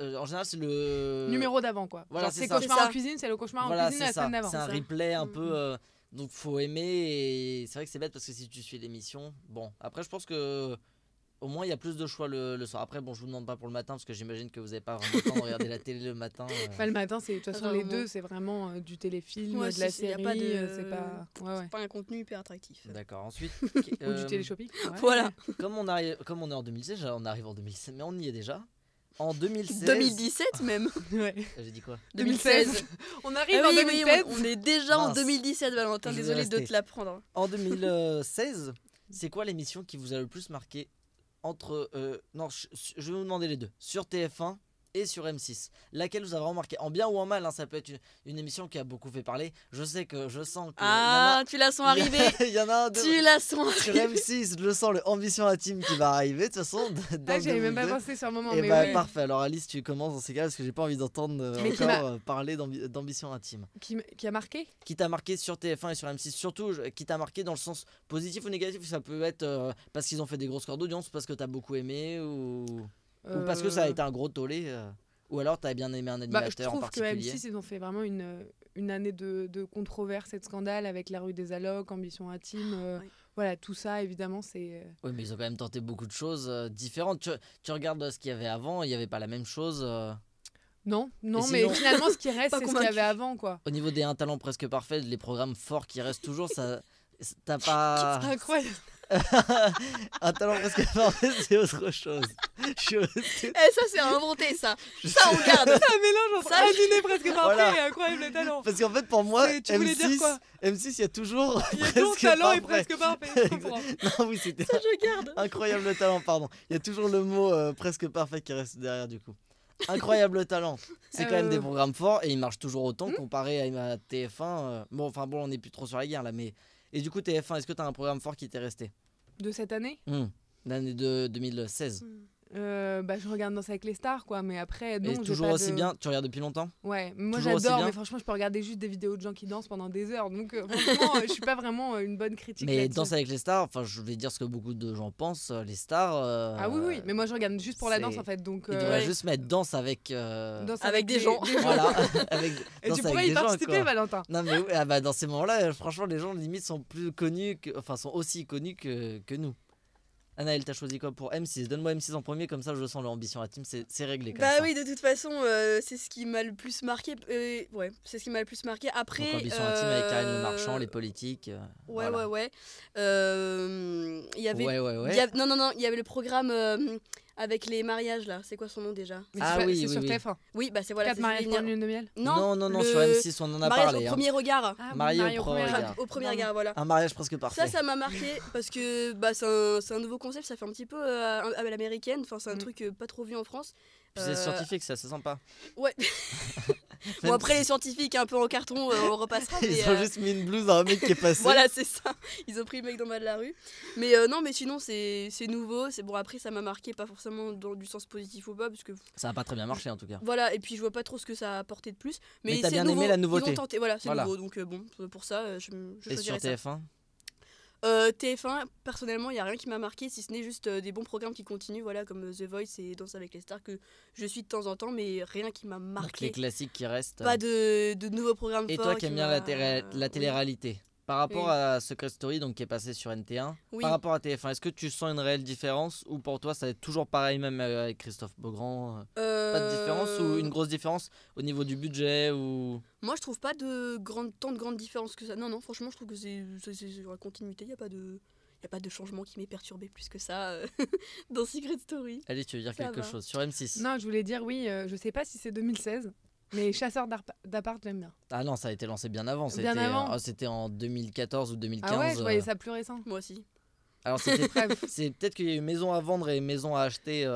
Speaker 1: En général, c'est le.
Speaker 3: Numéro d'avant quoi.
Speaker 1: Voilà,
Speaker 3: Genre,
Speaker 1: c'est
Speaker 3: c'est
Speaker 1: ça.
Speaker 3: cauchemar
Speaker 2: C'est
Speaker 3: en
Speaker 2: ça.
Speaker 3: cuisine, c'est le cauchemar
Speaker 1: Voilà,
Speaker 3: en cuisine
Speaker 1: c'est
Speaker 3: la
Speaker 1: ça.
Speaker 3: semaine d'avant.
Speaker 1: C'est un
Speaker 2: ça.
Speaker 1: replay un peu.
Speaker 3: Mhm.
Speaker 1: Donc, faut aimer. Et c'est vrai que c'est bête parce que si tu suis l'émission. Bon, après, je pense que. Au moins, il y a plus de choix le soir. Après, bon, je vous demande pas pour le matin parce que j'imagine que vous n'avez pas vraiment le temps de regarder la télé le matin.
Speaker 3: Bah, le matin, c'est de toute façon
Speaker 2: Ah,
Speaker 3: les
Speaker 2: vraiment.
Speaker 3: deux, c'est vraiment du téléfilm,
Speaker 2: Ouais,
Speaker 3: de la
Speaker 2: c'est- y a
Speaker 3: série,
Speaker 2: pas de-
Speaker 3: c'est pas ouais.
Speaker 2: C'est pas un contenu hyper attractif.
Speaker 1: D'accord. Ensuite,
Speaker 3: Ou du téléshopping. Ouais.
Speaker 2: Voilà.
Speaker 1: comme on est en 2016, on arrive en 2016, mais on y est déjà. En 2016.
Speaker 2: 2017 même.
Speaker 3: Ouais.
Speaker 1: J'ai dit quoi
Speaker 3: 2016. On arrive
Speaker 2: Ah
Speaker 3: en
Speaker 2: oui, oui,
Speaker 3: 2016.
Speaker 2: on est déjà en
Speaker 1: Mince.
Speaker 2: 2017, Valentin.
Speaker 1: Je vais
Speaker 2: Désolé de
Speaker 1: rester.
Speaker 2: te l'apprendre.
Speaker 1: En 2016, c'est quoi l'émission qui vous a le plus marqué entre non, je vais vous demander les deux. Sur TF1 et sur M6. Laquelle vous a vraiment marqué en bien ou en mal, hein, ça peut être une émission qui a beaucoup fait parler. Je sens que
Speaker 2: Ah, tu la sens arriver.
Speaker 1: il y en a un de-
Speaker 2: Tu la sens
Speaker 1: sur
Speaker 2: arriver.
Speaker 1: M6, je le sens, le Ambition Intime qui va arriver de toute façon.
Speaker 3: Ah, j'avais même pas pensé sur le moment,
Speaker 1: Et
Speaker 3: mais
Speaker 1: bah
Speaker 3: oui.
Speaker 1: parfait, alors Alice tu commences dans ces cas parce que j'ai pas envie d'entendre
Speaker 3: Mais qui
Speaker 1: encore parler d'Ambition Intime.
Speaker 3: Qui a marqué
Speaker 1: Qui t'a marqué sur TF1 et sur M6, surtout qui t'a marqué dans le sens positif ou négatif, ça peut être parce qu'ils ont fait des gros scores d'audience, parce que t'as beaucoup aimé ou parce que ça a été un gros tollé ou alors t'as bien aimé un
Speaker 3: Bah, je
Speaker 1: animateur en
Speaker 3: trouve que
Speaker 1: particulier.
Speaker 3: M6, ils ont fait vraiment une année de controverse et de scandale avec La Rue des Allocs, Ambition Intime.
Speaker 2: Oui.
Speaker 3: Voilà, tout ça, évidemment, c'est.
Speaker 1: Oui, mais ils ont quand même tenté beaucoup de choses différentes. Tu regardes ce qu'il y avait avant, il n'y avait pas la même chose.
Speaker 3: Non,
Speaker 1: Et
Speaker 3: mais
Speaker 1: sinon-
Speaker 3: finalement, ce qui reste,
Speaker 2: Pas
Speaker 3: c'est ce qu'il y avait
Speaker 2: convaincu.
Speaker 3: avant, quoi.
Speaker 1: Au niveau des Un Talent Presque Parfait, les programmes forts qui restent toujours, ça. T'as pas.
Speaker 3: C'est incroyable.
Speaker 1: Un talent presque parfait, c'est autre chose. Je suis resté-
Speaker 2: Eh, ça, c'est inventé, ça. Ça, on garde.
Speaker 3: Un mélange entre
Speaker 2: Ça,
Speaker 3: un dîner presque parfait
Speaker 1: Voilà.
Speaker 3: et incroyable le talent.
Speaker 1: Parce qu'en fait, pour moi,
Speaker 3: Tu voulais dire
Speaker 1: M6,
Speaker 3: quoi
Speaker 1: M6, il y a toujours.
Speaker 3: Il y a toujours
Speaker 1: presque
Speaker 3: talent et
Speaker 1: parfait.
Speaker 3: presque parfait. Je comprends.
Speaker 1: Non, oui, c'était
Speaker 2: Ça, je garde.
Speaker 1: incroyable talent, pardon. Il y a toujours le mot presque parfait qui reste derrière, du coup. Incroyable talent. C'est quand même des programmes forts et ils marchent toujours autant comparé à TF1. Bon, on n'est plus trop sur la guerre là, mais Et du coup, TF1, est-ce que tu as un programme fort qui t'est resté
Speaker 3: De cette année,
Speaker 1: L'année de 2016.
Speaker 3: je regarde Danse avec les stars, quoi. Mais après, non,
Speaker 1: Et
Speaker 3: j'ai
Speaker 1: toujours
Speaker 3: pas
Speaker 1: aussi
Speaker 3: de...
Speaker 1: bien, tu regardes depuis longtemps?
Speaker 3: Ouais, moi
Speaker 1: Toujours aussi
Speaker 3: j'adore,
Speaker 1: bien
Speaker 3: mais franchement, je peux regarder juste des vidéos de gens qui dansent pendant des heures. Donc, franchement, je suis pas vraiment une bonne critique.
Speaker 1: Mais
Speaker 3: là-dessus.
Speaker 1: Danse avec les stars, enfin je vais dire ce que beaucoup de gens pensent, les stars...
Speaker 3: Ah oui, oui, mais moi je regarde juste pour la danse
Speaker 1: c'est-
Speaker 3: en fait. Donc,
Speaker 1: Ils devraient
Speaker 2: Ouais.
Speaker 1: juste mettre danse avec...
Speaker 3: danse
Speaker 2: Avec des
Speaker 3: les-
Speaker 2: gens.
Speaker 1: Voilà, avec,
Speaker 3: Et
Speaker 1: danse
Speaker 3: tu
Speaker 1: avec
Speaker 3: pourrais y
Speaker 1: des gens,
Speaker 3: participer,
Speaker 1: quoi.
Speaker 3: Valentin.
Speaker 1: Non mais oui, ah bah, dans ces moments-là, franchement, les gens limite sont plus connus, enfin sont aussi connus que nous. Anaël, t'as choisi quoi pour M6? Donne-moi M6 en premier, comme ça je sens leur ambition à la team, c'est réglé comme
Speaker 2: Bah
Speaker 1: ça.
Speaker 2: oui, de toute façon, c'est ce qui m'a le plus marqué. Ouais, c'est ce qui m'a le plus marqué. Après.
Speaker 1: Donc ambition à la team avec Karine Le Marchand, les politiques.
Speaker 2: Ouais,
Speaker 1: voilà.
Speaker 2: ouais. Il y avait.
Speaker 1: Ouais.
Speaker 2: Non, il y avait le programme avec les mariages là. C'est quoi son nom déjà?
Speaker 3: Mais
Speaker 1: Ah
Speaker 3: c'est
Speaker 1: oui,
Speaker 3: c'est
Speaker 1: oui,
Speaker 3: sur
Speaker 1: oui.
Speaker 3: TF1.
Speaker 2: Oui, bah c'est voilà.
Speaker 3: 4
Speaker 2: c'est
Speaker 3: mariages
Speaker 2: ce qui
Speaker 3: pour
Speaker 2: venait-
Speaker 3: une lune de miel.
Speaker 1: Non,
Speaker 2: le
Speaker 1: sur M6 on en a
Speaker 2: mariage
Speaker 1: parlé.
Speaker 2: au
Speaker 1: hein.
Speaker 2: premier regard.
Speaker 3: Ah,
Speaker 1: Marié
Speaker 3: Mario
Speaker 1: au premier
Speaker 3: regard.
Speaker 1: regard.
Speaker 2: Au premier
Speaker 3: Pardon.
Speaker 2: regard, voilà.
Speaker 1: Un mariage presque parfait.
Speaker 2: Ça m'a marqué parce que bah, c'est un nouveau concept, ça fait un petit peu à l'américaine, enfin, c'est un truc pas trop vu en France.
Speaker 1: Puis c'est scientifique, c'est assez sympa.
Speaker 2: Ouais. Bon, après, les scientifiques un peu en carton, on repassera.
Speaker 1: Ils
Speaker 2: mais,
Speaker 1: ont juste mis une blouse à un mec qui est passé.
Speaker 2: Voilà, c'est ça. Ils ont pris le mec dans le bas de la rue. Mais non, mais sinon, c'est nouveau. C'est bon, après, ça m'a marqué, pas forcément dans du sens positif ou pas, parce que
Speaker 1: Ça a pas très bien marché en tout cas.
Speaker 2: voilà, et puis je vois pas trop ce que ça a apporté de plus.
Speaker 1: Mais t'as
Speaker 2: c'est
Speaker 1: bien
Speaker 2: nouveau.
Speaker 1: aimé la nouveauté.
Speaker 2: Ils ont tenté, voilà, c'est
Speaker 1: Voilà.
Speaker 2: nouveau. Donc bon, pour ça, je
Speaker 1: Et sur
Speaker 2: choisirais ça.
Speaker 1: TF1
Speaker 2: TF1, personnellement, il n'y a rien qui m'a marqué, si ce n'est juste des bons programmes qui continuent, voilà, comme The Voice et Danse avec les stars, que je suis de temps en temps, mais rien qui m'a
Speaker 1: Donc les
Speaker 2: marqué.
Speaker 1: classiques qui restent.
Speaker 2: Pas de nouveaux programmes
Speaker 1: Et
Speaker 2: forts.
Speaker 1: toi qui aimes bien la
Speaker 2: Oui.
Speaker 1: télé-réalité, par rapport
Speaker 2: Oui.
Speaker 1: à Secret Story, donc qui est passé sur NT1,
Speaker 2: Oui.
Speaker 1: par rapport à TF1, est-ce que tu sens une réelle différence ou pour toi ça va être toujours pareil même avec Christophe Beaugrand Pas de différence ou une grosse différence au niveau du budget ou...
Speaker 2: Moi, je trouve pas tant de grandes différences que ça. Non, franchement, je trouve que c'est sur la continuité, il n'y a pas de... Il n'y a pas de changement qui m'ait perturbé plus que ça dans Secret Story.
Speaker 1: Allez, tu veux dire
Speaker 2: Ça
Speaker 1: quelque
Speaker 2: va.
Speaker 1: chose sur M6?
Speaker 3: Non, je voulais dire oui, je sais pas si c'est 2016, mais Chasseurs d'appart, j'aime bien.
Speaker 1: Ah non, ça a été lancé bien avant.
Speaker 3: Bien avant.
Speaker 1: C'était en 2014 ou 2015.
Speaker 3: Ah ouais, je voyais ça plus récent.
Speaker 2: Moi aussi.
Speaker 1: Alors c'est peut-être qu'il y a eu maison à vendre et maison à acheter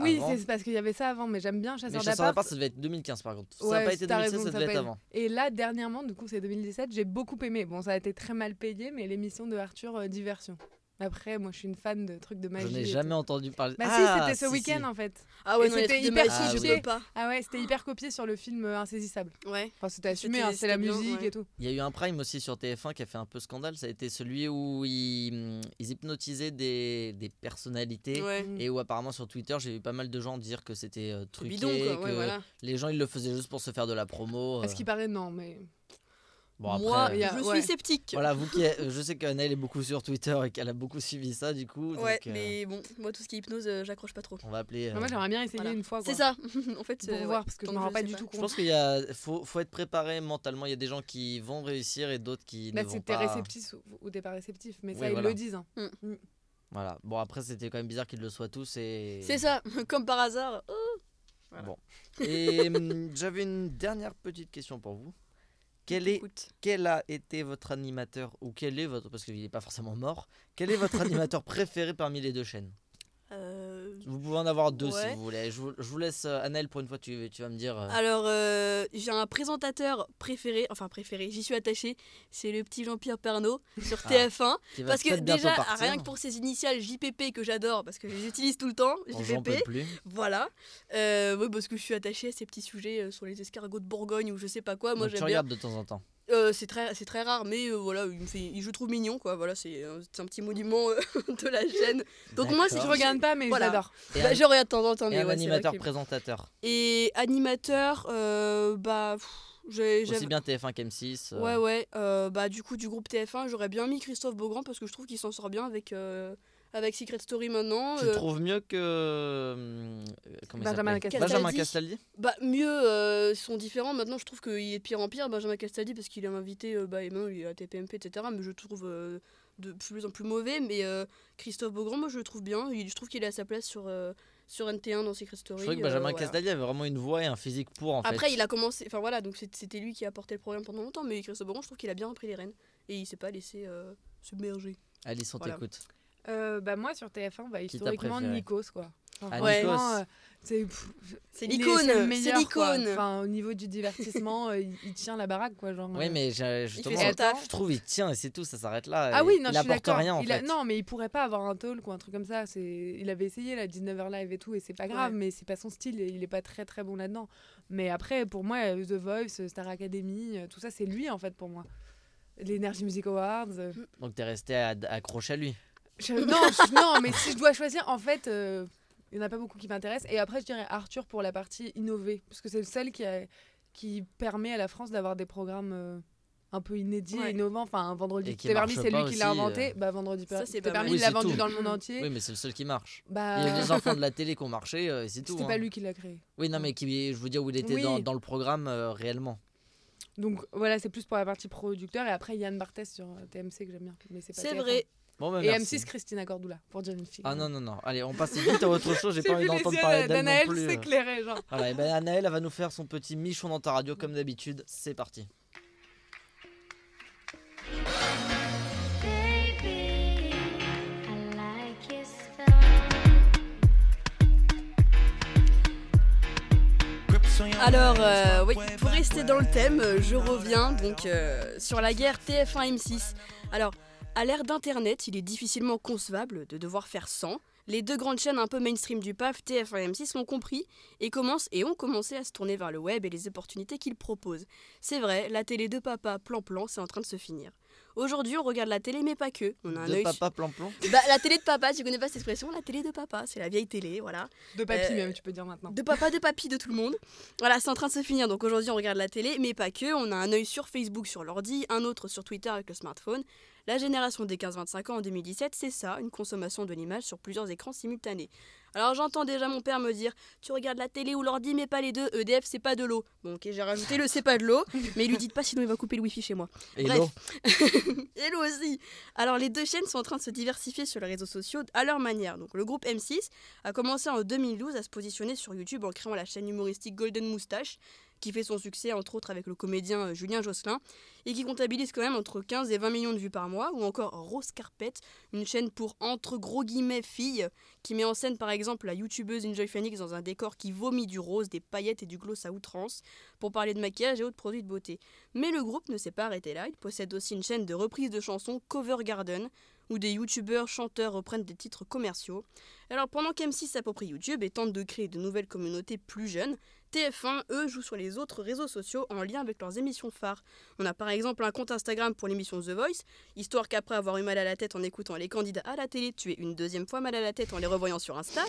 Speaker 3: Oui,
Speaker 1: avant.
Speaker 3: c'est parce qu'il y avait ça avant, mais j'aime bien
Speaker 1: Mais
Speaker 3: Chasseurs
Speaker 1: Chasseurs
Speaker 3: d'appart.
Speaker 1: d'appart, ça devait être 2015 par contre. Ça
Speaker 3: Ouais,
Speaker 1: n'a pas été
Speaker 3: t'as
Speaker 1: 2016,
Speaker 3: raison,
Speaker 1: ça
Speaker 3: ça
Speaker 1: devait
Speaker 3: peut
Speaker 1: être
Speaker 3: être-
Speaker 1: avant.
Speaker 3: Et là, dernièrement, du coup, c'est 2017, j'ai beaucoup aimé. Bon, ça a été très mal payé, mais l'émission de Arthur, Diversion. Après, moi, je suis une fan de trucs de magie.
Speaker 1: Je n'ai
Speaker 3: et
Speaker 1: jamais
Speaker 3: tout.
Speaker 1: entendu parler.
Speaker 3: Bah
Speaker 1: Ah,
Speaker 3: si, c'était ce
Speaker 1: si,
Speaker 3: week-end
Speaker 1: si.
Speaker 3: en fait.
Speaker 2: Ah ouais,
Speaker 3: Et
Speaker 2: non, les
Speaker 3: c'était
Speaker 2: trucs de
Speaker 3: hyper
Speaker 2: magie, je
Speaker 1: copié.
Speaker 2: peux pas.
Speaker 3: Ah ouais, c'était hyper copié sur le film Insaisissable.
Speaker 2: Ouais.
Speaker 3: Enfin, c'était assumé,
Speaker 2: C'était-
Speaker 3: hein, c'est la
Speaker 2: c'était bien,
Speaker 3: musique
Speaker 2: ouais.
Speaker 3: et tout.
Speaker 1: Il y a eu un prime aussi sur TF1 qui a fait un peu scandale. Ça a été celui où ils hypnotisaient des personnalités.
Speaker 2: Ouais.
Speaker 3: Mm.
Speaker 1: Et où apparemment sur Twitter j'ai vu pas mal de gens dire que c'était
Speaker 2: C'est
Speaker 1: truqué,
Speaker 2: bidon, quoi.
Speaker 1: que
Speaker 2: Ouais, voilà.
Speaker 1: les gens ils le faisaient juste pour se faire de la promo.
Speaker 3: À ce qui paraît, non, mais.
Speaker 1: Bon après,
Speaker 2: Moi,
Speaker 3: il y a-
Speaker 2: je
Speaker 3: ouais.
Speaker 2: suis sceptique.
Speaker 1: voilà, je sais qu'Anaël est beaucoup sur Twitter et qu'elle a beaucoup suivi ça du coup.
Speaker 2: Ouais,
Speaker 1: donc,
Speaker 2: mais bon, moi, tout ce qui est hypnose, j'accroche pas trop.
Speaker 1: on va appeler.
Speaker 3: Moi, j'aimerais bien essayer
Speaker 2: Voilà.
Speaker 3: une fois. Quoi.
Speaker 2: C'est ça. En fait,
Speaker 3: Pour
Speaker 2: ouais,
Speaker 3: voir, parce que je
Speaker 2: tant
Speaker 3: me
Speaker 2: que
Speaker 3: rends
Speaker 2: je
Speaker 3: pas
Speaker 2: sais
Speaker 3: du
Speaker 2: pas.
Speaker 3: tout
Speaker 1: Je
Speaker 3: compte.
Speaker 1: pense faut être préparé mentalement. Il y a des gens qui vont réussir et d'autres qui
Speaker 3: Là,
Speaker 1: ne vont
Speaker 3: c'était
Speaker 1: pas.
Speaker 3: réceptif ou t'es pas réceptif, mais
Speaker 1: Oui,
Speaker 3: ça, ils
Speaker 1: voilà.
Speaker 3: le disent. Hein.
Speaker 1: Voilà. Bon après c'était quand même bizarre qu'ils le soient tous et.
Speaker 2: C'est ça, comme par hasard. Voilà.
Speaker 1: Bon. Et j'avais une dernière petite question pour vous.
Speaker 2: Écoute.
Speaker 1: Quel a été votre animateur, ou quel est votre, parce qu'il n'est pas forcément mort, quel est votre animateur préféré parmi les deux chaînes? Vous pouvez en avoir deux
Speaker 2: Ouais.
Speaker 1: si vous voulez. Je vous laisse, Anaël, pour une fois, tu vas me dire.
Speaker 2: Alors, j'ai un présentateur préféré, j'y suis attachée, c'est le petit Jean-Pierre Pernaut sur
Speaker 1: Ah,
Speaker 2: TF1.
Speaker 1: qui va
Speaker 2: Parce que
Speaker 1: peut-être bientôt
Speaker 2: déjà,
Speaker 1: partir.
Speaker 2: rien que pour ses initiales JPP que j'adore, parce que je les utilise tout le temps,
Speaker 1: J'en peux
Speaker 2: JPP,
Speaker 1: plus.
Speaker 2: voilà. Ouais, parce que je suis attachée à ces petits sujets sur les escargots de Bourgogne ou je sais pas quoi. Moi,
Speaker 1: Donc, tu
Speaker 2: j'aime bien.
Speaker 1: regardes de temps en temps.
Speaker 2: C'est très rare, mais voilà, je le trouve mignon, quoi. Voilà, c'est un petit monument de la chaîne. Donc moi, si
Speaker 3: Je
Speaker 1: D'accord.
Speaker 3: regarde pas, mais
Speaker 2: Voilà.
Speaker 3: je l'adore.
Speaker 1: Et
Speaker 2: Bah,
Speaker 1: un,
Speaker 2: je regarde de temps en temps,
Speaker 1: et
Speaker 2: mais
Speaker 1: un
Speaker 2: ouais, c'est vrai
Speaker 1: animateur
Speaker 2: que-
Speaker 1: présentateur.
Speaker 2: Et animateur, bah,
Speaker 1: Aussi
Speaker 2: j'avais.
Speaker 1: bien TF1 qu'M6.
Speaker 2: Ouais, bah du coup du groupe TF1, j'aurais bien mis Christophe Beaugrand parce que je trouve qu'il s'en sort bien avec Secret Story maintenant.
Speaker 1: Tu le trouves mieux que. Comment il
Speaker 3: Benjamin
Speaker 1: s'appelait
Speaker 3: Castaldi.
Speaker 1: Benjamin Castaldi.
Speaker 2: Bah mieux, ils sont différents. Maintenant, je trouve qu'il est de pire en pire, Benjamin Castaldi, parce qu'il est invité, et maintenant il est à TPMP, etc. Mais je le trouve de plus en plus mauvais. Mais Christophe Beaugrand, moi je le trouve bien. Je trouve qu'il est à sa place sur NT1 dans Secret Story.
Speaker 1: Je trouvais que Benjamin
Speaker 2: voilà.
Speaker 1: Castaldi avait vraiment une voix et un physique pour en fait.
Speaker 2: Après, il a commencé. Enfin voilà, donc c'était lui qui a porté le programme pendant longtemps. Mais Christophe Beaugrand, je trouve qu'il a bien repris les rênes. Et il s'est pas laissé submerger.
Speaker 1: Alice, on
Speaker 2: Voilà.
Speaker 1: t'écoute.
Speaker 3: Bah moi sur TF1, bah,
Speaker 1: Qui t'a
Speaker 3: historiquement
Speaker 1: préféré
Speaker 3: Nikos quoi. Enfin,
Speaker 1: Ouais.
Speaker 3: franchement,
Speaker 1: Nikos.
Speaker 2: C'est
Speaker 3: il est-
Speaker 2: l'icône,
Speaker 3: le
Speaker 2: c'est
Speaker 3: meilleur, quoi.
Speaker 2: l'icône.
Speaker 3: Enfin, au niveau du divertissement, il tient la baraque, quoi. Genre,
Speaker 1: Oui, mais
Speaker 2: Il
Speaker 1: justement,
Speaker 2: fait son taf.
Speaker 1: je trouve il tient et c'est tout, ça s'arrête là.
Speaker 3: Ah oui, non,
Speaker 1: il
Speaker 3: je suis
Speaker 1: apporte
Speaker 3: d'accord.
Speaker 1: rien en fait.
Speaker 3: Non, mais il pourrait pas avoir un talk ou un truc comme ça. Il avait essayé la 19h Live et tout, et c'est pas grave,
Speaker 2: Ouais.
Speaker 3: mais c'est pas son style, et il est pas très très bon là-dedans. Mais après, pour moi, The Voice, Star Academy, tout ça, c'est lui en fait pour moi. L'Energy Music Awards.
Speaker 1: Donc t'es resté accroché à lui.
Speaker 3: Non, mais si je dois choisir, en fait, il n'y en a pas beaucoup qui m'intéressent. Et après, je dirais Arthur pour la partie innovée, parce que c'est le seul qui permet à la France d'avoir des programmes un peu inédits et
Speaker 2: Ouais.
Speaker 3: innovants. Enfin, Vendredi
Speaker 1: Et qui
Speaker 3: T'es permis,
Speaker 1: marche
Speaker 3: c'est
Speaker 1: pas
Speaker 3: lui qui l'a
Speaker 1: aussi,
Speaker 3: inventé. Bah, Vendredi
Speaker 2: Ça, c'est
Speaker 3: T'es
Speaker 2: pas
Speaker 3: permis,
Speaker 2: mal.
Speaker 3: il l'a
Speaker 1: Oui, c'est
Speaker 3: vendu
Speaker 1: tout.
Speaker 3: dans le monde entier.
Speaker 1: Oui, mais c'est le seul qui marche.
Speaker 3: Bah,
Speaker 1: Il y a des enfants de la télé qui ont marché, et c'est tout.
Speaker 3: c'était
Speaker 1: hein.
Speaker 3: pas lui qui l'a créé.
Speaker 1: Oui, non, mais je veux dire où il était
Speaker 3: Oui.
Speaker 1: dans le programme réellement.
Speaker 3: Donc voilà, c'est plus pour la partie producteur. Et après, Yann Barthès sur TMC que j'aime bien. Mais c'est pas
Speaker 2: C'est
Speaker 3: TF1.
Speaker 2: vrai.
Speaker 1: Bon, bah,
Speaker 3: Et
Speaker 1: merci.
Speaker 3: M6, Christina Cordula, pour dire une fille.
Speaker 1: Ah non, non, non. Allez, on passe vite à autre chose. J'ai pas envie d'entendre parler d'elle non
Speaker 3: Danaël
Speaker 1: plus.
Speaker 3: s'éclairait, genre.
Speaker 1: Voilà, et ben Anaël, elle va nous faire son petit Michon dans ta radio comme d'habitude. C'est parti.
Speaker 4: Baby, I like your style.
Speaker 2: Alors, oui, pour rester dans le thème, je reviens donc sur la guerre TF1-M6. Alors, à l'ère d'Internet, il est difficilement concevable de devoir faire sans. Les deux grandes chaînes un peu mainstream du PAF, TF1 et M6, l'ont compris et ont commencé à se tourner vers le web et les opportunités qu'ils proposent. C'est vrai, la télé de papa plan-plan, c'est en train de se finir. Aujourd'hui, on regarde la télé, mais pas que. On a un
Speaker 1: De
Speaker 2: œil
Speaker 1: papa plan-plan.
Speaker 2: Bah, la télé de papa, tu connais pas cette expression? La télé de papa, c'est la vieille télé, voilà.
Speaker 3: De papy,
Speaker 2: Euh,
Speaker 3: même, tu peux dire maintenant.
Speaker 2: De papa, de papy, de tout le monde. Voilà, c'est en train de se finir. Donc aujourd'hui, on regarde la télé, mais pas que. On a un œil sur Facebook sur l'ordi, un autre sur Twitter avec le smartphone. La génération des 15-25 ans en 2017, c'est ça, une consommation de l'image sur plusieurs écrans simultanés. Alors j'entends déjà mon père me dire « Tu regardes la télé ou l'ordi, mais pas les deux. EDF, c'est pas de l'eau. » Bon, ok, j'ai rajouté le « c'est pas de l'eau », mais lui dites pas sinon il va couper le wifi chez moi.
Speaker 1: Et
Speaker 2: Bref.
Speaker 1: l'eau.
Speaker 2: Et l'eau aussi. Alors les deux chaînes sont en train de se diversifier sur les réseaux sociaux à leur manière. Donc le groupe M6 a commencé en 2012 à se positionner sur YouTube en créant la chaîne humoristique Golden Moustache, qui fait son succès entre autres avec le comédien Julien Josselin, et qui comptabilise quand même entre 15 et 20 millions de vues par mois, ou encore Rose Carpet, une chaîne pour entre gros guillemets filles, qui met en scène par exemple la youtubeuse Enjoy Phoenix dans un décor qui vomit du rose, des paillettes et du gloss à outrance, pour parler de maquillage et autres produits de beauté. Mais le groupe ne s'est pas arrêté là, il possède aussi une chaîne de reprise de chansons Cover Garden, où des youtubeurs, chanteurs reprennent des titres commerciaux. Alors pendant qu'M6 s'approprie YouTube et tente de créer de nouvelles communautés plus jeunes, TF1, eux, jouent sur les autres réseaux sociaux en lien avec leurs émissions phares. On a par exemple un compte Instagram pour l'émission The Voice, histoire qu'après avoir eu mal à la tête en écoutant les candidats à la télé, tu aies une deuxième fois mal à la tête en les revoyant sur Insta.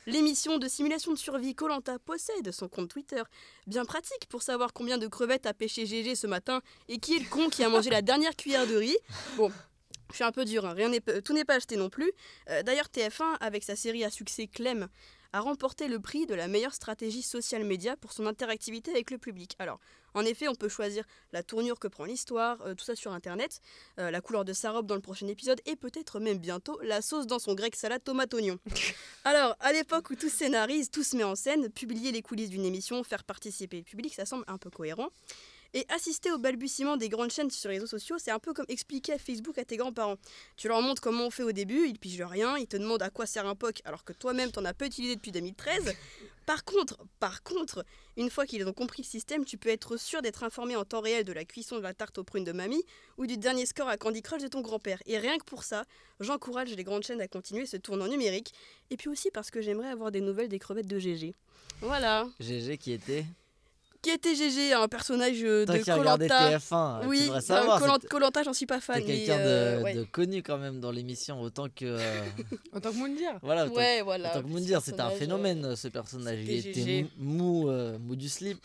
Speaker 2: L'émission de simulation de survie Koh-Lanta possède son compte Twitter. Bien pratique pour savoir combien de crevettes a pêché GG ce matin et qui est le con qui a mangé la dernière cuillère de riz. Bon, je suis un peu dur, hein. Tout n'est pas acheté non plus. D'ailleurs, TF1, avec sa série à succès Clem, a remporté le prix de la meilleure stratégie social média pour son interactivité avec le public. Alors, en effet, on peut choisir la tournure que prend l'histoire, tout ça sur Internet, la couleur de sa robe dans le prochain épisode, et peut-être même bientôt la sauce dans son grec salade tomate-oignon. Alors, à l'époque où tout scénarise, tout se met en scène, publier les coulisses d'une émission, faire participer le public, ça semble un peu cohérent. Et assister au balbutiement des grandes chaînes sur les réseaux sociaux, c'est un peu comme expliquer à Facebook à tes grands-parents. Tu leur montres comment on fait au début, ils pigent rien, ils te demandent à quoi sert un POC alors que toi-même t'en as pas utilisé depuis 2013. Par contre, une fois qu'ils ont compris le système, tu peux être sûr d'être informé en temps réel de la cuisson de la tarte aux prunes de mamie ou du dernier score à Candy Crush de ton grand-père. Et rien que pour ça, j'encourage les grandes chaînes à continuer ce tournant numérique. Et puis aussi parce que j'aimerais avoir des nouvelles des crevettes de GG. Voilà.
Speaker 1: GG qui était.
Speaker 2: Qui était GG, un personnage de
Speaker 1: Toi qui regardais
Speaker 2: Koh-Lanta.
Speaker 1: TF1, tu
Speaker 2: Oui,
Speaker 1: devrais savoir.
Speaker 2: Koh-Lanta, j'en suis pas fan.
Speaker 1: T'es
Speaker 2: mais,
Speaker 1: quelqu'un de,
Speaker 2: ouais.
Speaker 1: de connu quand même dans l'émission, autant que.
Speaker 3: Autant que Moundir.
Speaker 1: Voilà,
Speaker 2: Ouais, voilà.
Speaker 1: autant que Moundir, c'était un
Speaker 2: personnage,
Speaker 1: phénomène ce personnage. Il
Speaker 2: c'était
Speaker 1: était
Speaker 2: GG.
Speaker 1: mou du slip.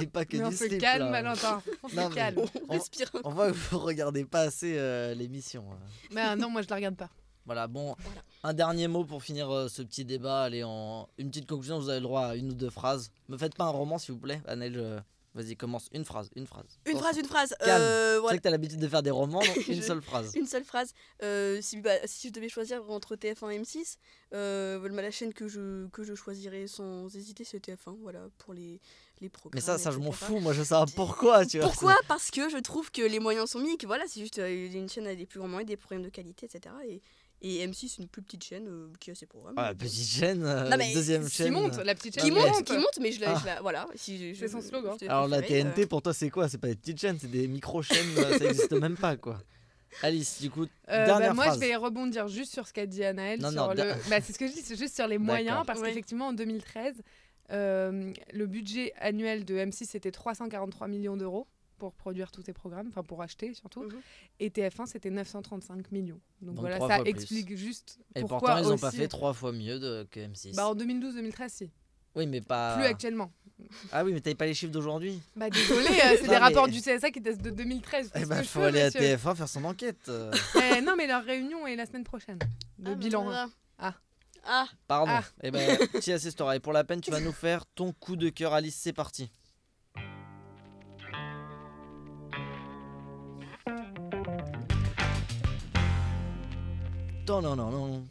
Speaker 1: Et pas que
Speaker 3: Mais on
Speaker 1: du
Speaker 3: se
Speaker 1: slip.
Speaker 3: calme,
Speaker 1: là.
Speaker 3: Valentin. On
Speaker 1: Non,
Speaker 3: se
Speaker 1: mais-
Speaker 3: calme.
Speaker 2: On respire.
Speaker 1: On voit que vous regardez pas assez l'émission.
Speaker 3: Bah non, moi je la regarde pas.
Speaker 1: Voilà, bon,
Speaker 2: Voilà.
Speaker 1: un dernier mot pour finir ce petit débat. Allez, une petite conclusion, vous avez le droit à une ou deux phrases. Me faites pas un roman, s'il vous plaît. Annelle, vas-y, commence. Une phrase.
Speaker 2: Une
Speaker 1: Pense-
Speaker 2: phrase.
Speaker 1: Calme. C'est
Speaker 2: Voilà.
Speaker 1: que t'as l'habitude de faire des romans, donc une
Speaker 2: Je-
Speaker 1: seule phrase.
Speaker 2: Une seule phrase. Si je devais choisir entre TF1 et M6, la chaîne que je choisirais sans hésiter, c'est TF1. Voilà, pour les programmes.
Speaker 1: Mais ça je m'en
Speaker 2: etc.
Speaker 1: fous. Moi, je sais pas pourquoi, tu vois.
Speaker 2: Pourquoi? Parce que je trouve que les moyens sont mis, que voilà, c'est juste une chaîne avec des plus grands moyens, des problèmes de qualité, etc. Et M6, une plus petite chaîne qui a ses programmes.
Speaker 1: Ah, petite chaîne,
Speaker 2: Non, mais
Speaker 1: deuxième
Speaker 3: Qui
Speaker 1: chaîne.
Speaker 3: monte, la petite chaîne
Speaker 2: Qui
Speaker 1: Non, mais-
Speaker 2: monte, mais je la,
Speaker 1: Ah.
Speaker 2: voilà. Si
Speaker 3: C'est son slogan.
Speaker 2: je t'ai
Speaker 1: Alors la
Speaker 2: préféré,
Speaker 1: TNT pour toi c'est quoi? C'est pas des petites chaînes, c'est des micro-chaînes, ça existe même pas quoi. Alice, du coup, dernière
Speaker 3: moi,
Speaker 1: phrase.
Speaker 3: je vais rebondir juste sur ce qu'a dit Anaël.
Speaker 1: Non,
Speaker 3: sur
Speaker 1: non,
Speaker 3: le... bah, c'est ce que je dis, c'est juste sur les moyens,
Speaker 1: D'accord.
Speaker 3: parce
Speaker 2: Ouais.
Speaker 3: qu'effectivement, en 2013, le budget annuel de M6 c'était 343 millions d'euros pour produire tous ces programmes, enfin pour acheter surtout.
Speaker 2: Mhm.
Speaker 3: Et TF1 c'était 935 millions. Donc,
Speaker 1: Donc,
Speaker 3: voilà,
Speaker 1: 3
Speaker 3: ça
Speaker 1: fois plus.
Speaker 3: explique juste
Speaker 1: Et
Speaker 3: pourquoi
Speaker 1: pourtant ils ont
Speaker 3: aussi...
Speaker 1: pas fait 3 fois mieux que M6.
Speaker 3: Bah, en 2012-2013, si.
Speaker 1: Oui mais pas...
Speaker 3: Plus actuellement.
Speaker 1: Ah oui mais t'avais pas les chiffres d'aujourd'hui.
Speaker 3: Bah désolé, c'est
Speaker 1: Non,
Speaker 3: des
Speaker 1: mais-
Speaker 3: rapports du CSA qui testent de 2013.
Speaker 1: Eh
Speaker 3: Qu'est-ce
Speaker 1: bah
Speaker 3: que je
Speaker 1: faut
Speaker 3: peux,
Speaker 1: aller à
Speaker 3: monsieur
Speaker 1: TF1 faire son enquête.
Speaker 3: Non mais leur réunion est la semaine prochaine. De
Speaker 2: Ah,
Speaker 3: bilan.
Speaker 2: voilà.
Speaker 3: Ah.
Speaker 2: Ah,
Speaker 1: Pardon.
Speaker 3: Ah.
Speaker 1: Eh ben tiens c'est toi. Et pour la peine tu vas nous faire ton coup de cœur Alice, c'est parti. Non non non non.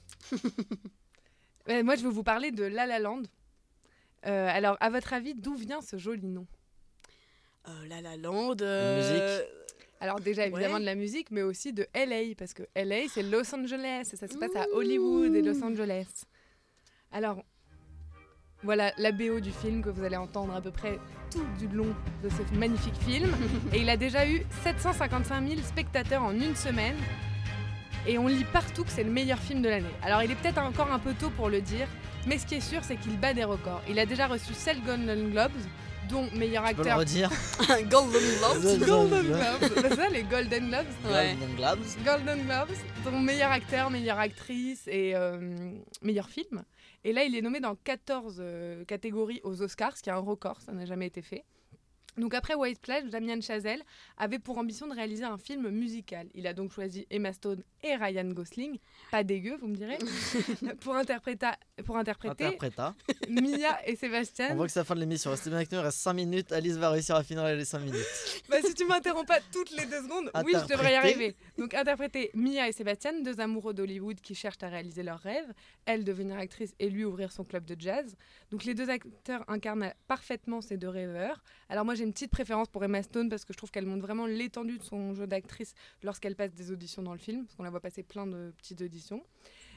Speaker 3: Moi je vais vous parler de La La Land. Alors à votre avis, d'où vient ce joli nom?
Speaker 2: La La Land.
Speaker 1: Musique.
Speaker 3: Alors déjà évidemment
Speaker 2: Ouais.
Speaker 3: de la musique, mais aussi de LA, parce que LA c'est Los Angeles, et ça se passe à Hollywood et Los Angeles. Alors voilà la BO du film que vous allez entendre à peu près tout du long de ce magnifique film. Et il a déjà eu 755 000 spectateurs en une semaine. Et on lit partout que c'est le meilleur film de l'année. Alors il est peut-être encore un peu tôt pour le dire, mais ce qui est sûr c'est qu'il bat des records. Il a déjà reçu 7 Golden Globes, dont meilleur
Speaker 1: Tu peux le
Speaker 3: acteur...
Speaker 1: redire?
Speaker 2: Golden Globes.
Speaker 3: Golden Globes, c'est ça les Golden Globes?
Speaker 2: Ouais.
Speaker 1: Golden Globes.
Speaker 3: Golden Globes, dont meilleur acteur, meilleure actrice et meilleur film. Et là, il est nommé dans 14 catégories aux Oscars, ce qui est un record, ça n'a jamais été fait. Donc après White Plage, Damien Chazelle avait pour ambition de réaliser un film musical. Il a donc choisi Emma Stone et Ryan Gosling, pas dégueu vous me direz, pour interpréter
Speaker 1: Interpréta.
Speaker 3: Mia et
Speaker 1: On
Speaker 3: Sébastien.
Speaker 1: voit que c'est la fin de l'émission. Restez bien avec nous, il reste 5 minutes. Alice va réussir à finir les 5 minutes.
Speaker 3: Bah, si tu m'interromps pas toutes les 2 secondes, oui, je devrais y
Speaker 1: Interpréter.
Speaker 3: arriver. Donc, interpréter Mia et Sébastien, 2 amoureux d'Hollywood qui cherchent à réaliser leurs rêves. Elle devenir actrice et lui ouvrir son club de jazz. Donc, les 2 acteurs incarnent parfaitement ces 2 rêveurs. Alors, moi, j'ai une petite préférence pour Emma Stone parce que je trouve qu'elle montre vraiment l'étendue de son jeu d'actrice lorsqu'elle passe des auditions dans le film. Parce qu'on la voit passer plein de petites auditions.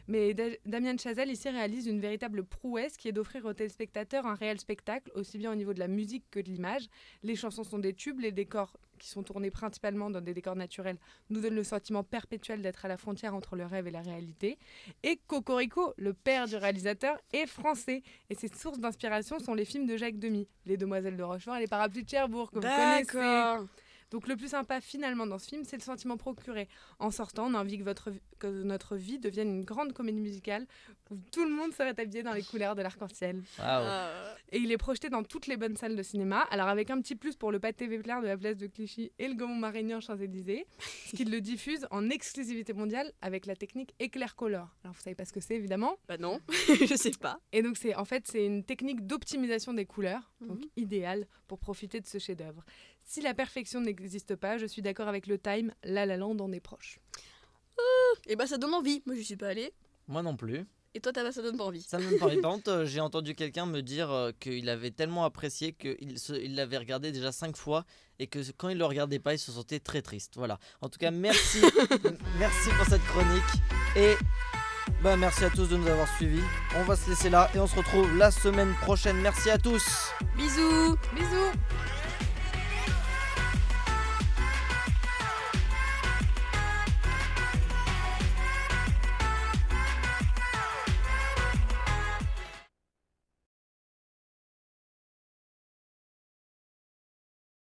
Speaker 3: Mais Damien Chazelle ici réalise une véritable prouesse qui est d'offrir aux téléspectateurs un réel spectacle, aussi bien au niveau de la musique que de l'image. Les chansons sont des tubes, les décors qui sont tournés principalement dans des décors naturels nous donnent le sentiment perpétuel d'être à la frontière entre le rêve et la réalité. Et Cocorico, le père du réalisateur, est français. Et ses sources d'inspiration sont les films de Jacques Demy, Les Demoiselles de Rochefort et Les Parapluies de Cherbourg, que vous connaissez.
Speaker 2: D'accord.
Speaker 3: Donc le plus sympa finalement dans ce film, c'est le sentiment procuré. En sortant, on a envie que notre vie devienne une grande comédie musicale où tout le monde serait habillé dans les couleurs de l'arc-en-ciel.
Speaker 1: Waouh.
Speaker 3: Et il est projeté dans toutes les bonnes salles de cinéma. Alors avec un petit plus pour le Pathé Vepler de la place de Clichy et le Gaumont Marignan Champs-Élysées, ce qui le diffuse en exclusivité mondiale avec la technique Éclair Color. Alors vous savez pas ce que c'est évidemment.
Speaker 2: Bah non, je sais pas.
Speaker 3: Et donc c'est une technique d'optimisation des couleurs, donc
Speaker 2: Mhm.
Speaker 3: idéale pour profiter de ce chef-d'œuvre. Si la perfection n'existe pas, je suis d'accord avec le Time, La La Land en est proche.
Speaker 2: Et bah ça donne envie. Moi je suis pas allée.
Speaker 1: Moi non plus.
Speaker 2: Et toi ça donne pas envie.
Speaker 1: Ça me donne pas envie. Par contre, j'ai entendu quelqu'un me dire qu'il avait tellement apprécié qu'il l'avait regardé déjà 5 fois et que quand il le regardait pas, il se sentait très triste. Voilà. En tout cas, merci, merci pour cette chronique et bah, merci à tous de nous avoir suivis. On va se laisser là et on se retrouve la semaine prochaine. Merci à tous.
Speaker 2: Bisous.
Speaker 3: Bisous.